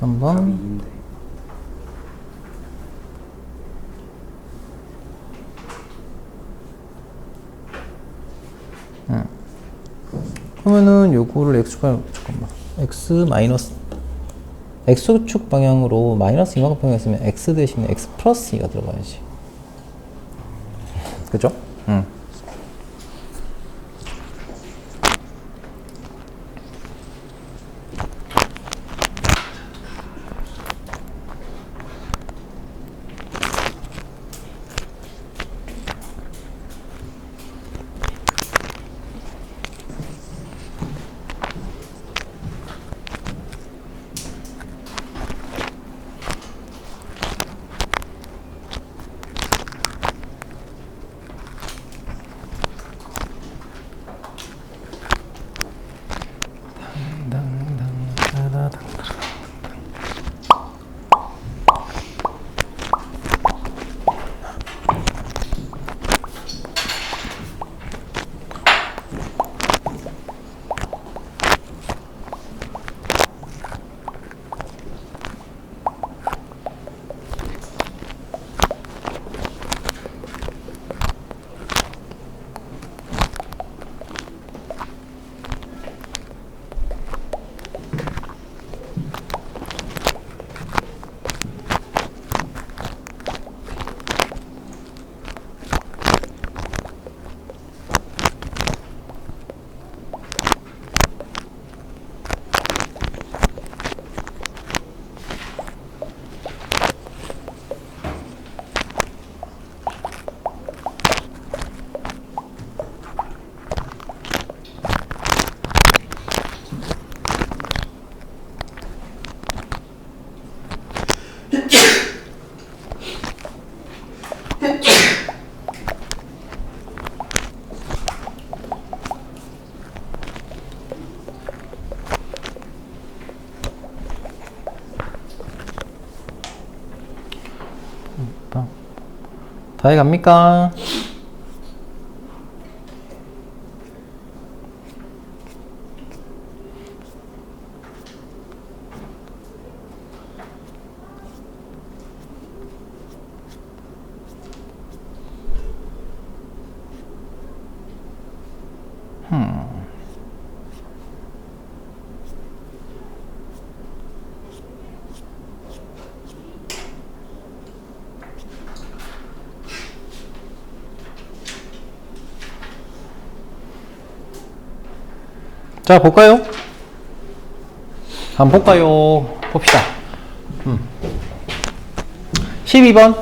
13번 그러면은 요거를 x축 방향 잠깐만 x 마이너스 x축 방향으로 마이너스 이만큼 평행했으면 x 대신에 x 플러스 2가 들어가야지. 그죠? 다 해갑니까? 자, 볼까요? 한번 볼까요? 봅시다. 12번.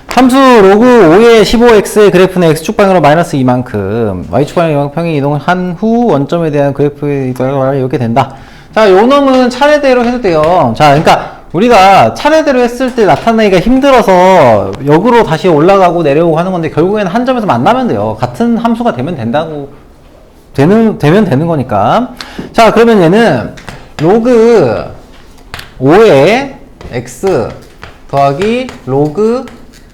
함수 로그 5의 15x의 그래프는 x축 방향으로 마이너스 2만큼 y축 방향 평행 이동을 한 후 원점에 대한 그래프의 이동을 이렇게 된다. 자, 요 놈은 차례대로 해도 돼요. 자, 그러니까 우리가 차례대로 했을 때 나타내기가 힘들어서 역으로 다시 올라가고 내려오고 하는 건데 결국에는 한 점에서 만나면 돼요. 같은 함수가 되면 되면 되는 거니까. 자, 그러면 얘는 로그 5의 x 더하기 로그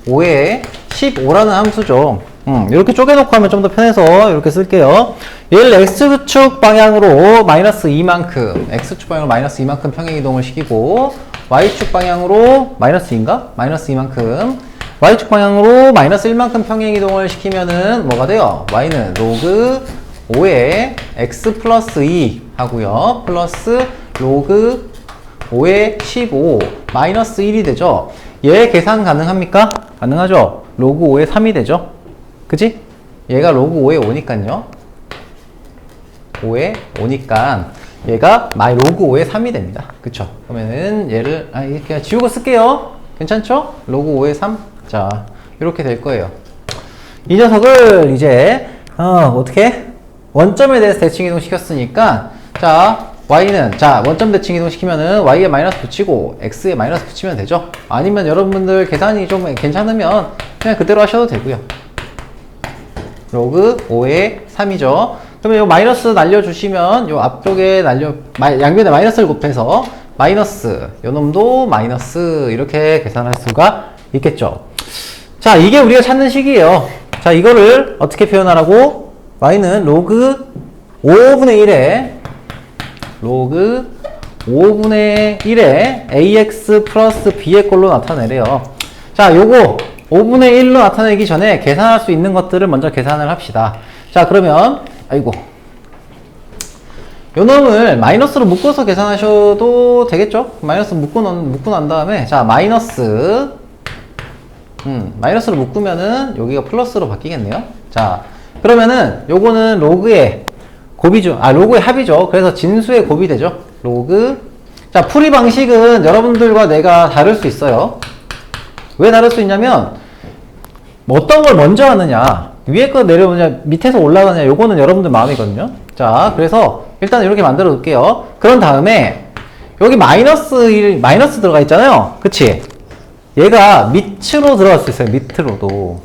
5의 15라는 함수죠. 이렇게 쪼개놓고 하면 좀 더 편해서 이렇게 쓸게요. 얘를 x축 방향으로 마이너스 2만큼, x축 방향으로 마이너스 2만큼 평행이동을 시키고, y축 방향으로 마이너스 2인가? 마이너스 2만큼, y축 방향으로 마이너스 1만큼 평행이동을 시키면은 뭐가 돼요? y는 로그 5의 x 플러스 2 하고요. 플러스 로그 5의 15 마이너스 1이 되죠. 얘 계산 가능합니까? 가능하죠. 로그 5의 3이 되죠. 그치? 얘가 로그 5에 오니까요. 5에 오니까 얘가 마이 로그 5에 3이 됩니다. 그쵸? 그러면은 얘를 이렇게 그냥 지우고 쓸게요. 괜찮죠? 로그 5에 3. 자, 이렇게 될 거예요. 이 녀석을 이제 어떻게? 원점에 대해서 대칭 이동 시켰으니까 자, y는 자, 원점 대칭 이동 시키면은 y에 마이너스 붙이고 x에 마이너스 붙이면 되죠. 아니면 여러분들 계산이 좀 괜찮으면 그냥 그대로 하셔도 되고요. 로그 5에 3이죠. 그러면 요 마이너스 날려주시면 요 앞쪽에 양변에 마이너스를 곱해서 마이너스, 요 놈도 마이너스 이렇게 계산할 수가 있겠죠. 자, 이게 우리가 찾는 식이에요. 자, 이거를 어떻게 표현하라고? y는 로그 5분의 1에 로그 5분의 1에 ax 플러스 b의 꼴로 나타내래요. 자, 요거 5분의 1로 나타내기 전에 계산할 수 있는 것들을 먼저 계산을 합시다. 자, 그러면 아이고 요 놈을 마이너스로 묶어서 계산하셔도 되겠죠? 마이너스 묶고 난 다음에 자, 마이너스로 묶으면은 여기가 플러스로 바뀌겠네요. 자, 그러면은 요거는 로그의 곱이죠. 로그의 합이죠. 그래서 진수의 곱이 되죠. 로그. 자, 풀이 방식은 여러분들과 내가 다를 수 있어요. 왜 다를 수 있냐면 어떤 걸 먼저 하느냐, 위에 거 내려오느냐, 밑에서 올라가느냐, 요거는 여러분들 마음이거든요. 자, 그래서 일단 이렇게 만들어 놓을게요. 그런 다음에 여기 마이너스 들어가 있잖아요. 그치? 얘가 밑으로 들어갈 수 있어요. 밑으로도.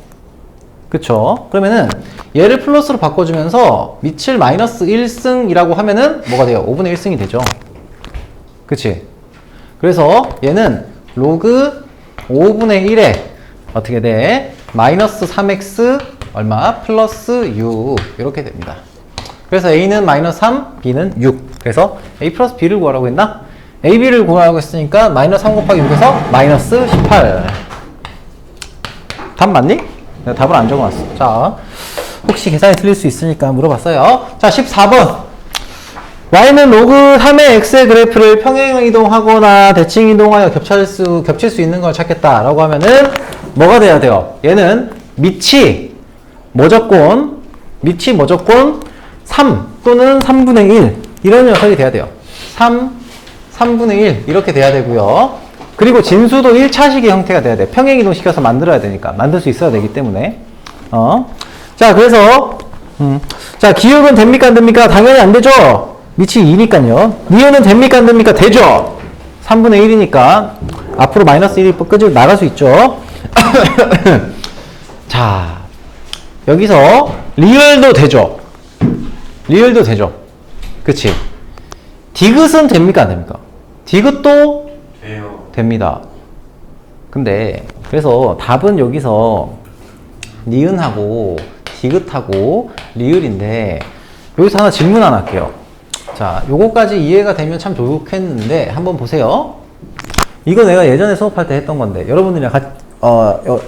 그쵸? 그러면은 얘를 플러스로 바꿔주면서 밑을 마이너스 1승이라고 하면은 뭐가 돼요? 5분의 1승이 되죠. 그치? 그래서 얘는 로그 5분의 1에 어떻게 돼? 마이너스 3x 얼마? 플러스 6 이렇게 됩니다. 그래서 a는 마이너스 3, b는 6. 그래서 a 플러스 b를 구하라고 했나? a, b를 구하라고 했으니까 마이너스 3 곱하기 6에서 마이너스 18. 답 맞니? 내가 답을 안 적어놨어. 자, 혹시 계산이 틀릴 수 있으니까 물어봤어요. 자, 14번. y는 로그 3의 x의 그래프를 평행 이동하거나 대칭 이동하여 겹칠 수 있는 걸 찾겠다라고 하면은 뭐가 돼야 돼요? 얘는 밑이 무조건 3 또는 3분의 1 이런 녀석이 돼야 돼요. 3분의 1 이렇게 돼야 되고요. 그리고 진수도 1차식의 형태가 돼야 돼. 평행 이동시켜서 만들어야 되니까. 만들 수 있어야 되기 때문에. 자, 그래서 자, 기울은 됩니까 안 됩니까? 당연히 안 되죠. 밑이 2니까요. 니은은 됩니까 안 됩니까? 되죠. 3분의 1이니까 앞으로 마이너스 1이 끄집어 나갈 수 있죠. 자, 여기서 리을도 되죠. 리을도 되죠. 그치? 디귿은 됩니까 안 됩니까? 디귿도 돼요. 됩니다. 근데 그래서 답은 여기서 니은하고 디귿하고 리을인데 여기서 하나 질문 하나 할게요. 자, 요거까지 이해가 되면 참 좋겠는데 한번 보세요. 이거 내가 예전에 수업할 때 했던 건데 여러분들이랑 같이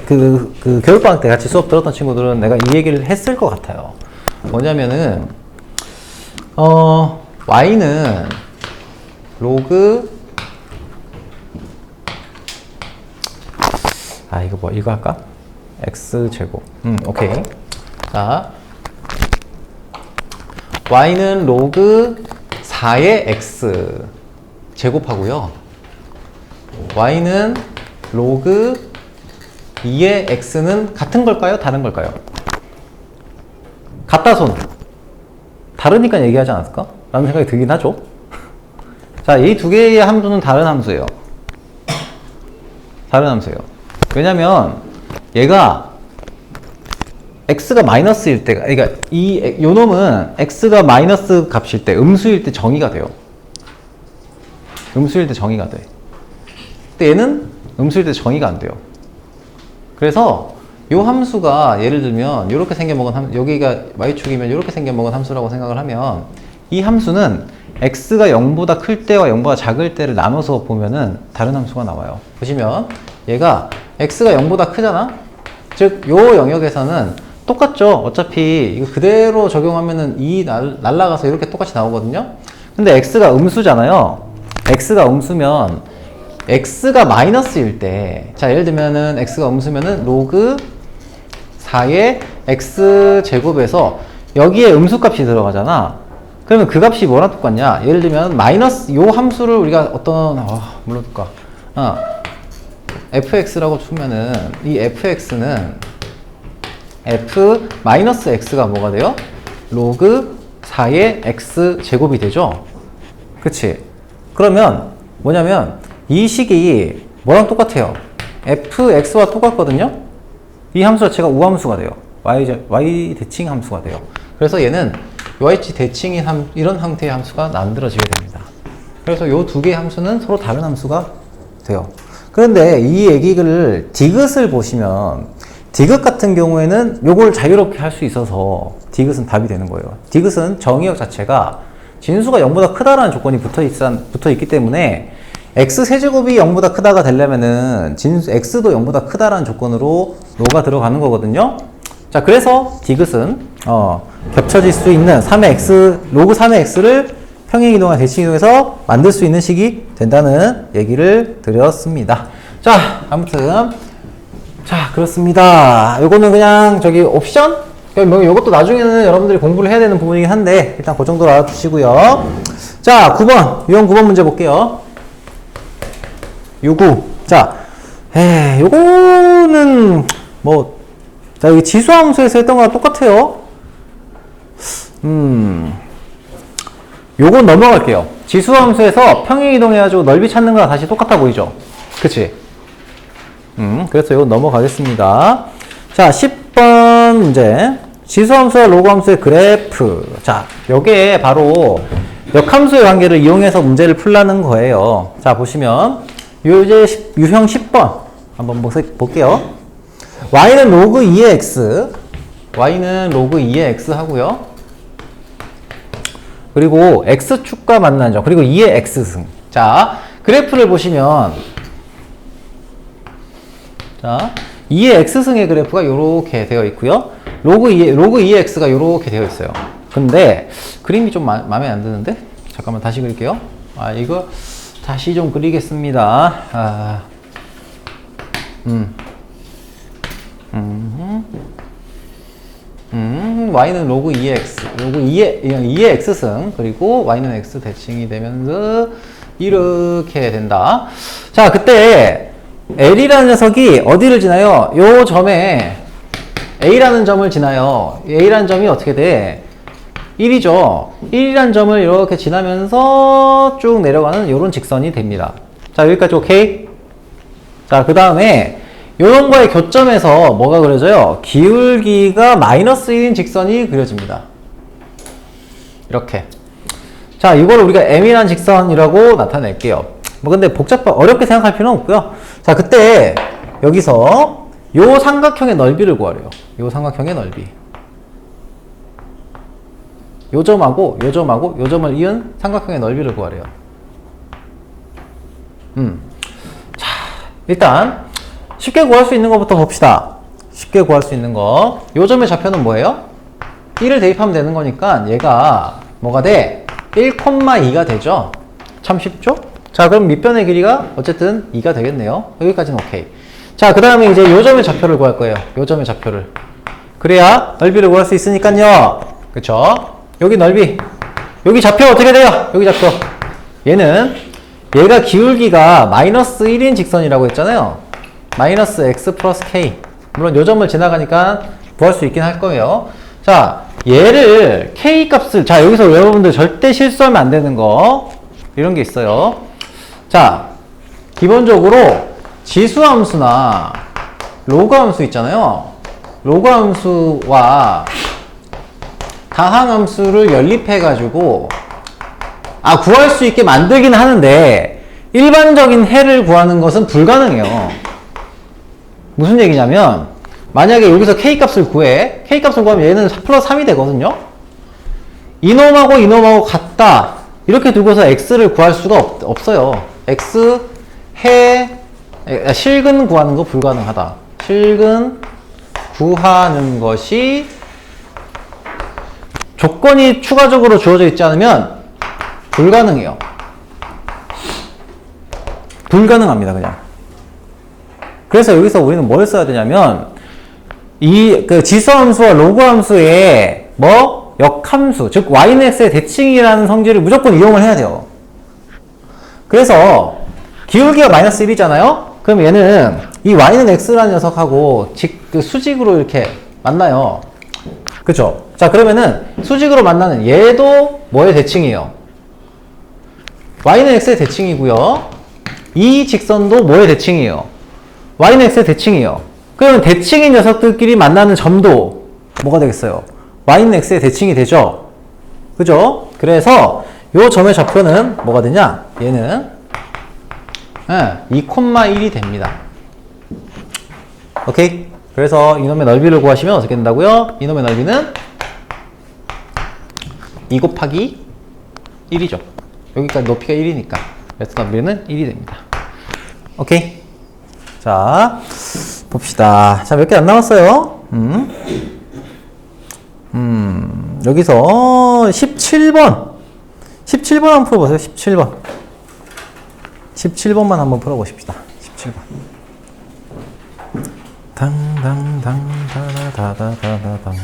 그 겨울방학 때 같이 수업 들었던 친구들은 내가 이 얘기를 했을 것 같아요. 뭐냐면은 y는 로그 이거 할까? x제곱. 오케이. 자, y는 로그 4의 x 제곱하고요. y는 로그 2의 x는 같은 걸까요? 다른 걸까요? 같다 손. 다르니까 얘기하지 않았을까? 라는 생각이 들긴 하죠. 자, 이 두 개의 함수는 다른 함수예요. 다른 함수예요. 왜냐면 얘가 x가 마이너스일 때가, 그러니까 요 놈은 x가 마이너스 값일 때, 음수일 때 정의가 돼요. 음수일 때 정의가 돼. 근데 얘는 음수일 때 정의가 안 돼요. 그래서 요 함수가 예를 들면 이렇게 생겨먹은 여기가 y축이면 이렇게 생겨먹은 함수라고 생각을 하면 이 함수는 x가 0보다 클 때와 0보다 작을 때를 나눠서 보면은 다른 함수가 나와요. 보시면 얘가 x가 0보다 크잖아? 즉 요 영역에서는 똑같죠. 어차피 이거 그대로 적용하면은 2 날라가서 이렇게 똑같이 나오거든요. 근데 x가 음수잖아요. x가 음수면 x가 마이너스일 때, 자, 예를 들면은 x가 음수면은 로그 4의 x제곱에서 여기에 음수값이 들어가잖아. 그러면 그 값이 뭐랑 똑같냐? 예를 들면 마이너스 요 함수를 우리가 어떤 물론 볼까? fx라고 주면은 이 fx는 f 마이너스 x가 뭐가 돼요? 로그 4의 x제곱이 되죠? 그치? 그러면 뭐냐면 이 식이 뭐랑 똑같아요? fx와 똑같거든요? 이 함수 자체가 우함수가 돼요. y 대칭 함수가 돼요. 그래서 얘는 y 대칭인 이런 형태의 함수가 만들어지게 됩니다. 그래서 요 두 개의 함수는 서로 다른 함수가 돼요. 그런데 이 얘기를 디귿을 보시면 디귿 같은 경우에는 요걸 자유롭게 할 수 있어서 디귿은 답이 되는 거예요. 디귿은 정의역 자체가 진수가 0보다 크다라는 조건이 붙어 있기 때문에 x세제곱이 0보다 크다가 되려면은 x도 0보다 크다라는 조건으로 로가 들어가는 거거든요. 자, 그래서 디귿은 겹쳐질 수 있는 3의 x, 로그 3의 x를 평행이동과 대칭이동해서 만들 수 있는 식이 된다는 얘기를 드렸습니다. 자, 아무튼 자, 그렇습니다. 요거는 그냥 저기 옵션? 요것도 나중에는 여러분들이 공부를 해야 되는 부분이긴 한데 일단 그 정도로 알아두시고요. 자, 9번 유형 9번 문제 볼게요. 요구. 자, 요거는 뭐 자, 여기 지수함수에서 했던 거랑 똑같아요. 요건 넘어갈게요. 지수함수에서 평행이동해가지고 넓이 찾는 거랑 다시 똑같아 보이죠? 그치? 그래서 이건 넘어가겠습니다. 자, 10번 문제. 지수함수와 로그함수의 그래프. 자, 요게 바로 역함수의 관계를 이용해서 문제를 풀라는 거예요. 자, 보시면 요 이제 유형 10번 한번 볼게요. y는 로그 2의 x, y는 로그 2의 x 하고요. 그리고 x축과 만나는 점, 그리고 2의 x승. 자, 그래프를 보시면 자, 2의 x승의 그래프가 이렇게 되어 있고요. 로그 2의 x가 이렇게 되어 있어요. 근데 그림이 좀 마음에 안 드는데? 잠깐만 다시 그릴게요. 이거 다시 좀 그리겠습니다. y는 로그 2의 x, 로그 2의 x승, 그리고 y는 x 대칭이 되면서 이렇게 된다. 자, 그때 L이라는 녀석이 어디를 지나요? 요 점에 A라는 점을 지나요. A라는 점이 어떻게 돼? 1이죠. 1이라는 점을 이렇게 지나면서 쭉 내려가는 요런 직선이 됩니다. 자, 여기까지 오케이? 자, 그 다음에 요런 거의 교점에서 뭐가 그려져요? 기울기가 마이너스 1인 직선이 그려집니다. 이렇게. 자, 이걸 우리가 M이라는 직선이라고 나타낼게요. 뭐 근데 어렵게 생각할 필요는 없고요. 자, 그때 여기서 요 삼각형의 넓이를 구하래요. 요 삼각형의 넓이. 요 점하고 요 점하고 요 점을 이은 삼각형의 넓이를 구하래요. 자, 일단 쉽게 구할 수 있는 것부터 봅시다. 쉽게 구할 수 있는 거. 요 점의 좌표는 뭐예요? 1을 대입하면 되는 거니까 얘가 뭐가 돼? 1,2가 되죠? 참 쉽죠? 자, 그럼 밑변의 길이가 어쨌든 2가 되겠네요. 여기까지는 오케이. 자, 그 다음에 이제 요 점의 좌표를 구할 거예요. 요 점의 좌표를. 그래야 넓이를 구할 수 있으니까요. 그쵸? 여기 넓이. 여기 좌표 어떻게 돼요? 여기 좌표. 얘가 기울기가 마이너스 1인 직선이라고 했잖아요. 마이너스 x 플러스 k. 물론 요 점을 지나가니까 구할 수 있긴 할 거예요. 자, 얘를 k 값을, 자, 여기서 여러분들 절대 실수하면 안 되는 거. 이런 게 있어요. 자, 기본적으로 지수함수나 로그함수 있잖아요. 로그함수와 다항함수를 연립해가지고 구할 수 있게 만들긴 하는데 일반적인 해를 구하는 것은 불가능해요. 무슨 얘기냐면 만약에 여기서 K값을 구해. K값을 구하면 얘는 플러스 3이 되거든요. 이놈하고 이놈하고 같다. 이렇게 두고서 X를 구할 수가 없어요. X, 실근 구하는 거 불가능하다. 실근 구하는 것이 조건이 추가적으로 주어져 있지 않으면 불가능해요. 불가능합니다, 그냥. 그래서 여기서 우리는 뭘 써야 되냐면 그 지수함수와 로그함수의 뭐 역함수, 즉 y는 x의 대칭이라는 성질을 무조건 이용을 해야 돼요. 그래서 기울기가 마이너스 1이잖아요. 그럼 얘는 이 y는 x라는 녀석하고 그 수직으로 이렇게 만나요. 그쵸? 자, 그러면은 수직으로 만나는 얘도 뭐의 대칭이에요? y는 x의 대칭이고요. 이 직선도 뭐의 대칭이에요? y는 x의 대칭이에요. 그러면 대칭인 녀석들끼리 만나는 점도 뭐가 되겠어요? y는 x의 대칭이 되죠? 그죠? 그래서 요 점의 좌표는 뭐가 되냐? 얘는 2,1이 됩니다. 오케이? 그래서 이놈의 넓이를 구하시면 어떻게 된다고요? 이놈의 넓이는 2 곱하기 1이죠. 여기까지 높이가 1이니까. 그래서 넓이는 1이 됩니다. 오케이? 자, 봅시다. 자, 몇 개 안 남았어요. 여기서 17번. 17번 한번 풀어보세요. 17번. 17번만 한번 풀어보십시다. 17번. 당당당 다다다다다당.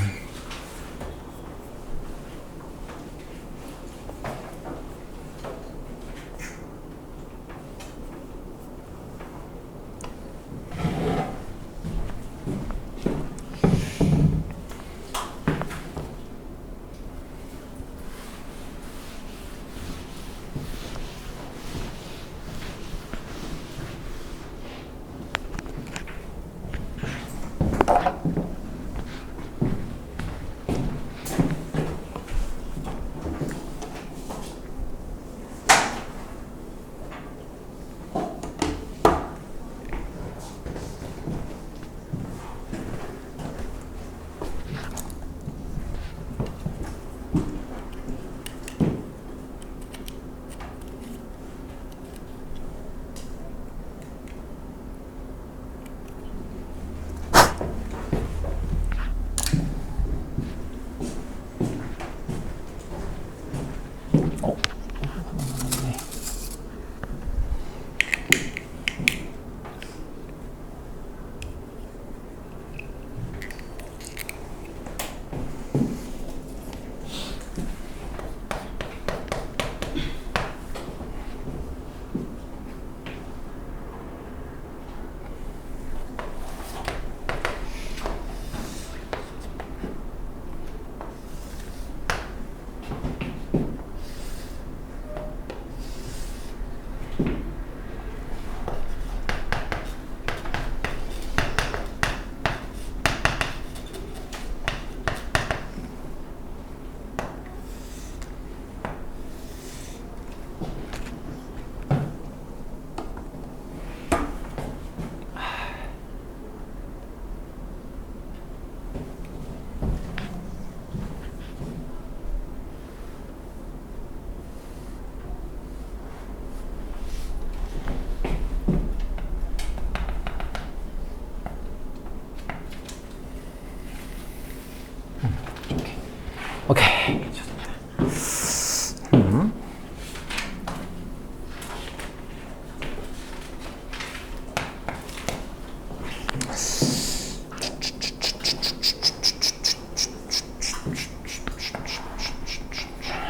오케이. 좋습니다.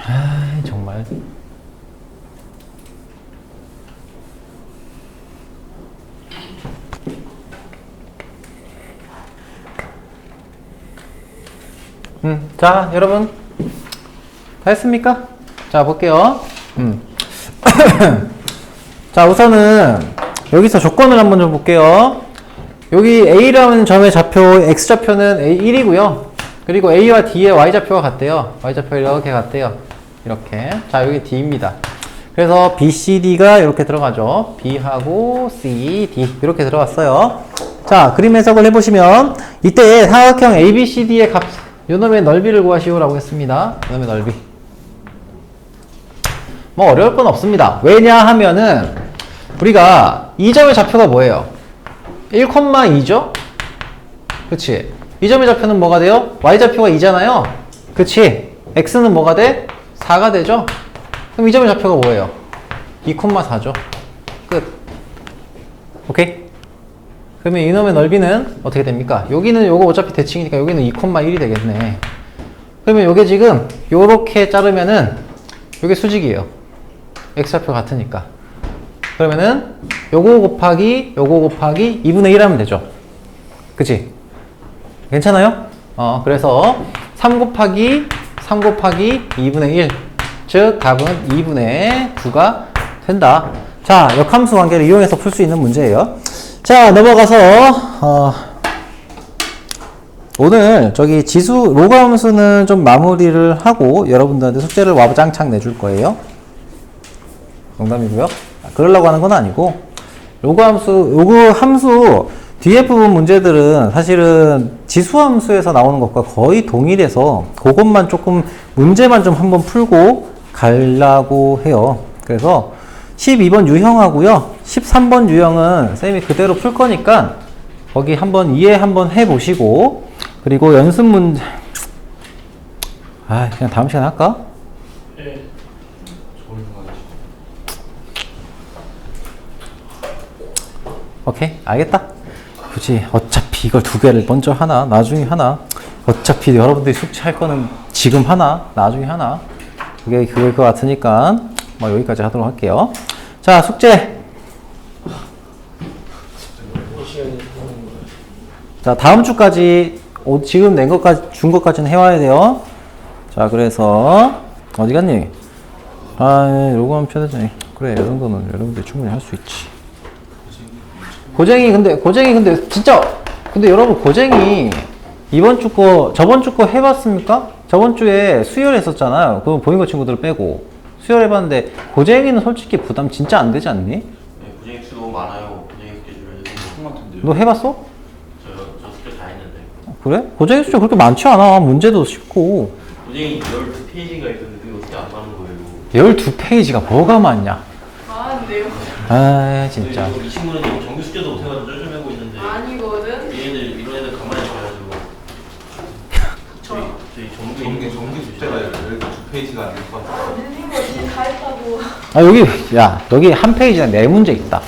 아, 정말. 자, 여러분. 다 했습니까? 자, 볼게요. 자, 우선은 여기서 조건을 한번 좀 볼게요. 여기 A라는 점의 좌표, X좌표는 A1이고요. 그리고 A와 D의 Y좌표가 같대요. Y좌표 이렇게 같대요. 이렇게. 자, 여기 D입니다. 그래서 B, C, D가 이렇게 들어가죠. B하고 C, D 이렇게 들어갔어요. 자, 그림 해석을 해보시면 이때 사각형 ABCD의 값, 요놈의 넓이를 구하시오라고 했습니다. 요놈의 넓이. 뭐 어려울 건 없습니다. 왜냐 하면은 우리가 이 점의 좌표가 뭐예요? 1,2죠? 그치? 이 점의 좌표는 뭐가 돼요? Y좌표가 2잖아요? 그치? X는 뭐가 돼? 4가 되죠? 그럼 이 점의 좌표가 뭐예요? 2,4죠? 끝. 오케이? 그러면 이놈의 넓이는 어떻게 됩니까? 여기는 요거 어차피 대칭이니까 여기는 2,1이 되겠네. 그러면 요게 지금 요렇게 자르면은 요게 수직이에요. x좌표 같으니까. 그러면은 요거 곱하기 2분의 1 하면 되죠. 그치? 괜찮아요? 그래서 3 곱하기 2분의 1. 즉 답은 2분의 9가 된다. 자, 역함수 관계를 이용해서 풀 수 있는 문제예요. 자, 넘어가서 오늘 저기 지수 로그 함수는 좀 마무리를 하고 여러분들한테 숙제를 와장창 내줄 거예요. 농담이고요. 그러려고 하는 건 아니고 로그 함수 뒤에 부분 문제들은 사실은 지수 함수에서 나오는 것과 거의 동일해서 그것만 조금 문제만 좀 한번 풀고 가려고 해요. 그래서 12번 유형하고요. 13번 유형은 쌤이 그대로 풀 거니까 거기 한번 이해 한번 해보시고 그리고 연습 문제 그냥 다음 시간에 할까? 네. 오케이, 알겠다. 굳이 어차피 이걸 두 개를 먼저 하나 나중에 하나 어차피 여러분들이 숙제할 거는 지금 하나 나중에 하나 그게 그걸 것 같으니까 뭐 여기까지 하도록 할게요. 자, 숙제. 자, 다음 주까지 지금 낸 것까지 준 것까지는 해와야 돼요. 자, 그래서 어디 갔니? 요거 하면 편하지. 그래, 이 정도는 여러분들이 충분히 할 수 있지. 고쟁이 근데 진짜 근데 여러분 고쟁이 이번 주 거 저번 주 거 해봤습니까? 저번 주에 수열 했었잖아요. 그거 보인거 친구들 빼고 수열 해봤는데 고쟁이는 솔직히 부담 진짜 안 되지 않니? 네, 고쟁이 수 너무 많아요. 고쟁이 스케줄에 너 해봤어? 저 숙제 다 했는데. 그래? 고쟁이 숫자 그렇게 많지 않아. 문제도 쉽고. 고쟁이 12페이지가 있었는데 그게 어떻게 안 가는 거예요? 12페이지가 뭐가 많냐? 아닌데요? 진짜. 이 친구는 지금 정규 숙제도 못해가지고 쩔쩔매고 있는데 아니거든. 이런 애들 가만히 있어가지고 저희 정규 숙제가 12페이지가 안 될 것 같아요. 밀린 거 이제 다 했다고. 여기 한 페이지에 4문제 있다.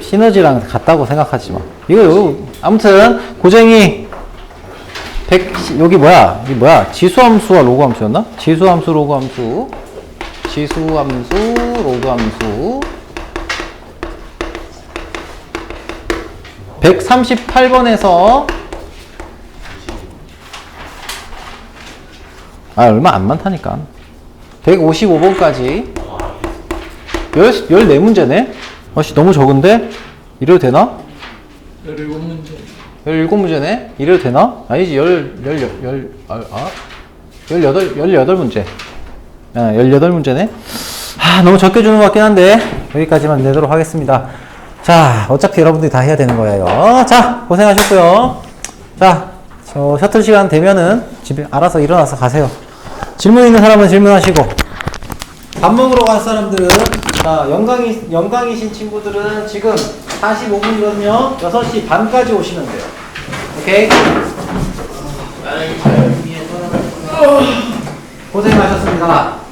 시너지랑 같다고 생각하지 마. 이거, 아무튼, 고쟁이, 여기 뭐야? 지수함수와 로그함수였나? 지수함수, 로그함수. 138번에서 얼마 안 많다니까. 155번까지 14문제네? 너무 적은데? 이래도 되나? 17문제. 17문제네? 이래도 되나? 아니지, 18문제. 18문제네? 너무 적게 주는 것 같긴 한데, 여기까지만 내도록 하겠습니다. 자, 어차피 여러분들이 다 해야 되는 거예요. 자, 고생하셨고요. 자, 저 셔틀 시간 되면은 집에 알아서 일어나서 가세요. 질문 있는 사람은 질문하시고, 밥 먹으러 갈 사람들은, 자, 영광이신 친구들은 지금 45분이거든요. 6시 반까지 오시면 돼요. 오케이? 고생하셨습니다.